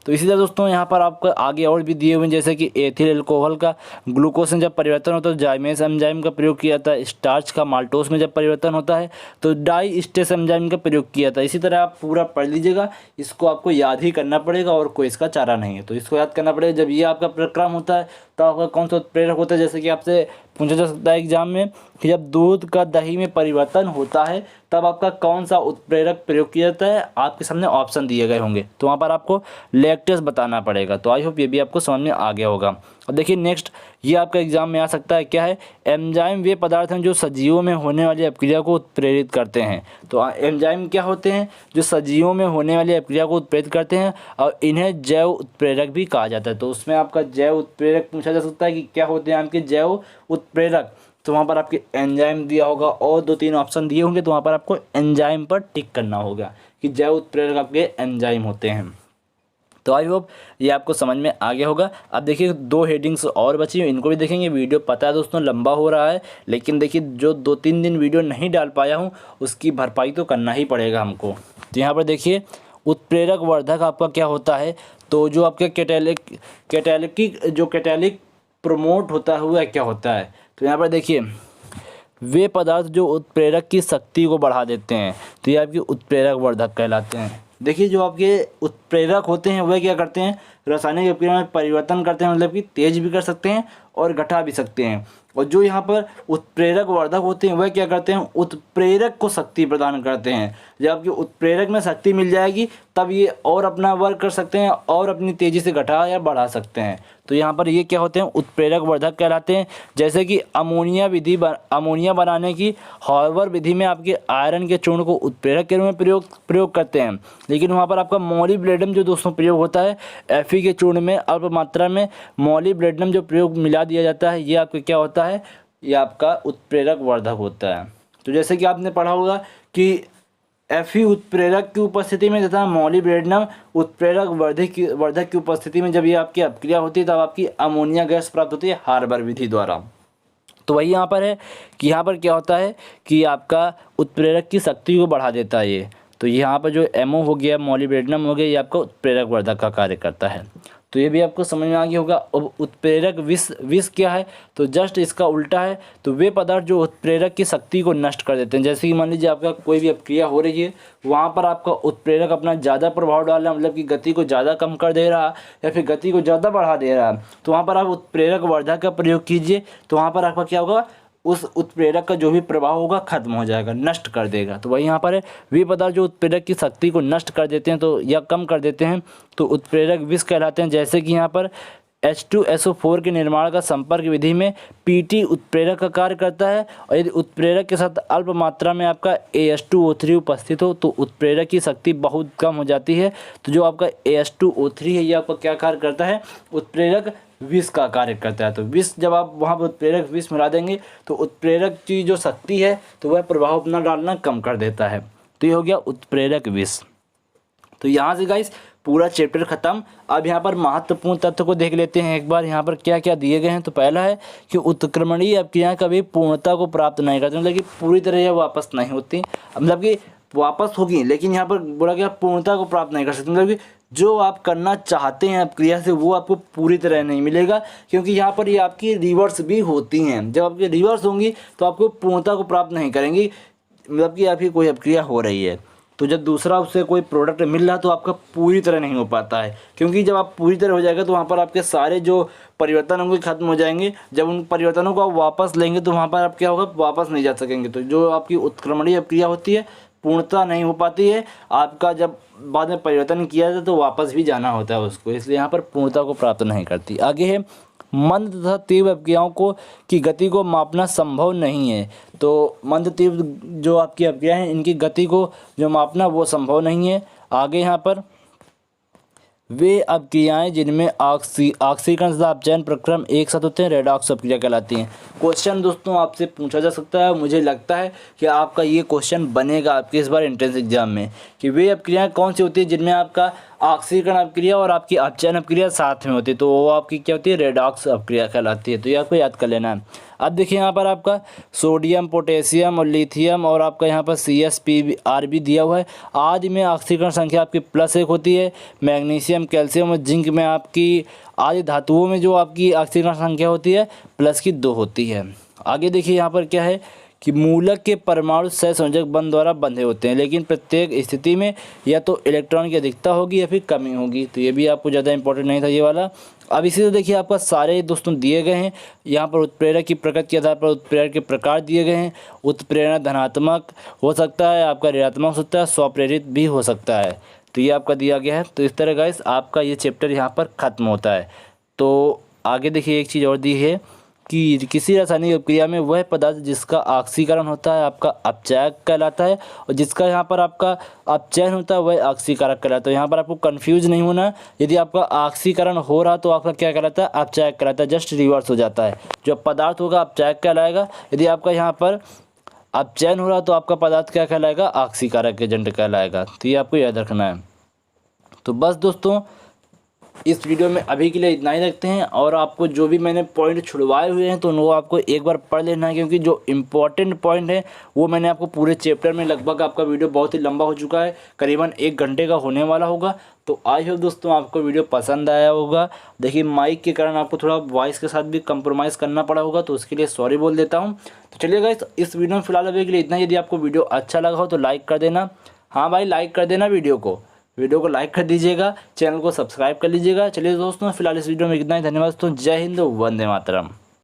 तो इसी तरह दोस्तों यहाँ पर आपको आगे और भी दिए हुए हैं, जैसे कि एथिल अल्कोहल का ग्लूकोज में जब परिवर्तन होता है तो जाइमेस एंजाइम का प्रयोग किया जाता है। स्टार्च का माल्टोस में जब परिवर्तन होता है तो डाइस्टेस एंजाइम का प्रयोग किया जाता है। इसी तरह आप पूरा पढ़ लीजिएगा, इसको आपको याद ही करना पड़ेगा और कोई इसका चारा नहीं है। तो इसको याद करना पड़ेगा। जब ये आपका प्रक्रम होता है तो आपका कौन सा उत्प्रेरक होता है, जैसे कि आपसे पूछा जा सकता है एग्जाम में कि जब दूध का दही में परिवर्तन होता है तब आपका कौन सा उत्प्रेरक प्रयोग किया जाता है। आपके सामने ऑप्शन दिए गए होंगे, तो वहाँ पर आपको लैक्टेस बताना पड़ेगा। तो आई होप ये भी आपको समझ में आ गया होगा। अब देखिए नेक्स्ट, ये आपका एग्जाम में आ सकता है, क्या है, एंजाइम वे पदार्थ हैं जो सजीवों में होने वाली अपक्रिया को उत्प्रेरित करते हैं। तो एंजाइम क्या होते हैं, जो सजीवों में होने वाली अपक्रिया को उत्प्रेरित करते हैं और इन्हें जैव उत्प्रेरक भी कहा जाता है। तो उसमें आपका जैव उत्प्रेरक पूछा जा सकता है कि क्या होते हैं आपके जैव उत्प्रेरक। तो वहाँ पर आपके एंजाइम दिया होगा और 2-3 ऑप्शन दिए होंगे, तो वहाँ पर आपको एंजाइम पर टिक करना होगा कि जैव उत्प्रेरक आपके एंजाइम होते हैं। तो आई होप ये आपको समझ में आ गया होगा। अब देखिए 2 हेडिंग्स और बची हैं, इनको भी देखेंगे। वीडियो पता है दोस्तों लंबा हो रहा है, लेकिन देखिए जो 2-3 दिन वीडियो नहीं डाल पाया हूँ उसकी भरपाई तो करना ही पड़ेगा हमको। तो यहाँ पर देखिए उत्प्रेरक वर्धक आपका क्या होता है, तो जो आपके कैटालिटिक प्रमोट होता हुआ क्या होता है। तो यहाँ पर देखिए वे पदार्थ जो उत्प्रेरक की शक्ति को बढ़ा देते हैं, तो ये आपके उत्प्रेरक वर्धक कहलाते हैं। देखिए जो आपके उत्प्रेरक होते हैं वह क्या करते हैं, रासायनिक अभिक्रिया में परिवर्तन करते हैं, मतलब कि तेज भी कर सकते हैं और घटा भी सकते हैं। और जो यहाँ पर उत्प्रेरक वर्धक होते हैं वह क्या करते हैं, उत्प्रेरक को शक्ति प्रदान करते हैं। जब आपके उत्प्रेरक में शक्ति मिल जाएगी तब ये और अपना वर्क कर सकते हैं और अपनी तेज़ी से घटा या बढ़ा सकते हैं। तो यहाँ पर ये क्या होते हैं, उत्प्रेरक वर्धक कहलाते हैं। जैसे कि अमोनिया बनाने की हॉर्वर विधि में आपके आयरन के चूर्ण को उत्प्रेरक के रूप में प्रयोग करते हैं, लेकिन वहाँ पर आपका मॉलिब्डेनम जो दोस्तों प्रयोग होता है, Fe के चूर्ण में अल्प मात्रा में मॉलिब्डेनम जो प्रयोग मिला दिया जाता है, ये आपका क्या होता है, ये आपका उत्प्रेरक वर्धक होता है। तो जैसे कि आपने पढ़ा होगा कि Fe उत्प्रेरक की उपस्थिति में तथा मॉलिब्डेनम उत्प्रेरक वर्धक की उपस्थिति में जब ये आपकी अपक्रिया होती है तब आपकी अमोनिया गैस प्राप्त होती है हार्बर विधि द्वारा। तो वही यहाँ पर है कि यहाँ पर क्या होता है कि आपका उत्प्रेरक की शक्ति को बढ़ा देता है ये। तो यहाँ पर जो MO हो गया, मॉलिब्डेनम हो गया, ये आपका उत्प्रेरक वर्धक का कार्य करता है। तो ये भी आपको समझ में आ गया होगा। अब उत्प्रेरक विष क्या है, तो जस्ट इसका उल्टा है। तो वे पदार्थ जो उत्प्रेरक की शक्ति को नष्ट कर देते हैं, जैसे कि मान लीजिए आपका कोई भी अपक्रिया हो रही है, वहाँ पर आपका उत्प्रेरक अपना ज़्यादा प्रभाव डाल रहा है, मतलब कि गति को ज़्यादा कम कर दे रहा है या फिर गति को ज़्यादा बढ़ा दे रहा है, तो वहाँ पर आप उत्प्रेरक वर्धक का प्रयोग कीजिए। तो वहाँ पर आपका क्या होगा, उस उत्प्रेरक का जो भी प्रभाव होगा खत्म हो जाएगा, नष्ट कर देगा। तो वही यहाँ पर है, वे पदार्थ जो उत्प्रेरक की शक्ति को नष्ट कर देते हैं तो या कम कर देते हैं तो उत्प्रेरक विष कहलाते हैं। जैसे कि यहाँ पर H2SO4 के निर्माण का संपर्क विधि में PT उत्प्रेरक का कार्य करता है, और यदि उत्प्रेरक के साथ अल्प मात्रा में आपका AH2O3 उपस्थित हो तो उत्प्रेरक की शक्ति बहुत कम हो जाती है। तो जो आपका AH2O3 है ये आपका क्या कार्य करता है, उत्प्रेरक विष का कार्य करता है। तो विष जब आप वहाँ पर उत्प्रेरक विष मिला देंगे तो उत्प्रेरक की जो शक्ति है तो वह प्रभाव अपना डालना कम कर देता है। तो ये हो गया उत्प्रेरक विष। तो यहाँ से गाइस पूरा चैप्टर खत्म। अब यहाँ पर महत्वपूर्ण तथ्य को देख लेते हैं एक बार, यहाँ पर क्या क्या दिए गए हैं। तो पहला है कि उत्क्रमणीय अपक्रियाएं कभी पूर्णता को प्राप्त नहीं करती, मतलब कि पूरी तरह यह वापस नहीं होती, मतलब कि वापस होगी लेकिन यहाँ पर बोला गया पूर्णता को प्राप्त नहीं कर सकती, मतलब कि जो आप करना चाहते हैं अपक्रिया से वो आपको पूरी तरह नहीं मिलेगा, क्योंकि यहाँ पर ये आपकी रिवर्स भी होती हैं। जब आपकी रिवर्स होंगी तो आपको पूर्णता को प्राप्त नहीं करेंगी, मतलब कि आपकी कोई अपक्रिया हो रही है तो जब दूसरा उससे कोई प्रोडक्ट मिल रहा है तो आपका पूरी तरह नहीं हो पाता है, क्योंकि जब आप पूरी तरह हो जाएगा तो वहाँ पर आपके सारे जो परिवर्तन होंगे खत्म हो जाएंगे। जब उन परिवर्तनों को आप वापस लेंगे तो वहाँ पर आप क्या होगा, वापस नहीं जा सकेंगे। तो जो आपकी उत्क्रमणीय अपक्रिया होती है पूर्णता नहीं हो पाती है, आपका जब बाद में परिवर्तन किया जाए तो वापस भी जाना होता है उसको, इसलिए यहाँ पर पूर्णता को प्राप्त नहीं करती। आगे है मंद तथा तीव्र अपक्रियाओं को की गति को मापना संभव नहीं है। तो मंद तीव्र जो आपकी अपक्रियाएं हैं इनकी गति को जो मापना वो संभव नहीं है। आगे यहाँ पर वे अपक्रियाएं जिनमें ऑक्सीकरण तथा अपचयन प्रक्रम एक साथ होते हैं रेडॉक्स अपक्रिया कहलाती हैं। क्वेश्चन दोस्तों आपसे पूछा जा सकता है, मुझे लगता है कि आपका ये क्वेश्चन बनेगा आपके इस बार एंट्रेंस एग्जाम में कि वे अपक्रियाएं कौन सी होती है जिनमें आपका ऑक्सीकरण अपक्रिया और आपकी अपचयन अपक्रिया साथ में होती है, तो वो आपकी क्या होती है, रेडॉक्स अपक्रिया कहलाती है। तो ये आपको याद कर लेना है। अब देखिए यहाँ पर आपका सोडियम, पोटेशियम और लिथियम और आपका यहाँ पर CsPr भी दिया हुआ है। आदि में ऑक्सीकरण संख्या आपकी +1 होती है। मैग्नीशियम, कैल्शियम और जिंक में आपकी आदि धातुओं में जो आपकी ऑक्सीकरण संख्या होती है +2 होती है। आगे देखिए यहाँ पर क्या है कि मूलक के परमाणु सहसंयोजक बंध द्वारा बंधे होते हैं, लेकिन प्रत्येक स्थिति में या तो इलेक्ट्रॉन की अधिकता होगी या फिर कमी होगी। तो ये भी आपको ज़्यादा इंपॉर्टेंट नहीं था ये वाला। अब इसी से देखिए आपका सारे दोस्तों दिए गए हैं। यहाँ पर उत्प्रेरक की प्रकृति के आधार पर उत्प्रेरक के प्रकार दिए गए हैं। उत्प्रेरण धनात्मक हो सकता है, आपका ऋणात्मक हो सकता है, स्वप्रेरित भी हो सकता है। तो ये आपका दिया गया है। तो इस तरह गाइस आपका ये चैप्टर यहाँ पर ख़त्म होता है। तो आगे देखिए एक चीज़ और दी है कि किसी रासायनिक अपक्रिया में वह पदार्थ जिसका ऑक्सीकरण होता है आपका अपचायक कहलाता है, और जिसका यहाँ पर आपका अपचयन होता है वह ऑक्सीकारक कहलाता है। यहाँ पर आपको कंफ्यूज नहीं होना, यदि आपका ऑक्सीकरण हो रहा तो आपका क्या कहलाता है, अपचायक कहलाता है, जस्ट रिवर्स हो जाता है। जो पदार्थ होगा अपचायक कहलाएगा, यदि आपका यहाँ पर अपचयन हो रहा तो आपका पदार्थ क्या कहलाएगा, ऑक्सीकारक एजेंट कहलाएगा। तो ये आपको याद रखना है। तो बस दोस्तों इस वीडियो में अभी के लिए इतना ही रखते हैं, और आपको जो भी मैंने पॉइंट छुड़वाए हुए हैं तो वो आपको एक बार पढ़ लेना है, क्योंकि जो इम्पोर्टेंट पॉइंट है वो मैंने आपको पूरे चैप्टर में, लगभग आपका वीडियो बहुत ही लंबा हो चुका है, करीबन 1 घंटे का होने वाला होगा। तो आई होप दोस्तों आपको वीडियो पसंद आया होगा। देखिए माइक के कारण आपको थोड़ा वॉइस के साथ भी कंप्रोमाइज़ करना पड़ा होगा, तो उसके लिए सॉरी बोल देता हूँ। तो चलिए गाइस इस वीडियो में फिलहाल अभी के लिए इतना। यदि आपको वीडियो अच्छा लगा हो तो लाइक कर देना। हाँ भाई लाइक कर देना, वीडियो को लाइक कर दीजिएगा, चैनल को सब्सक्राइब कर लीजिएगा। चलिए दोस्तों फिलहाल इस वीडियो में इतना ही। धन्यवाद दोस्तों, जय हिंद, वंदे मातरम।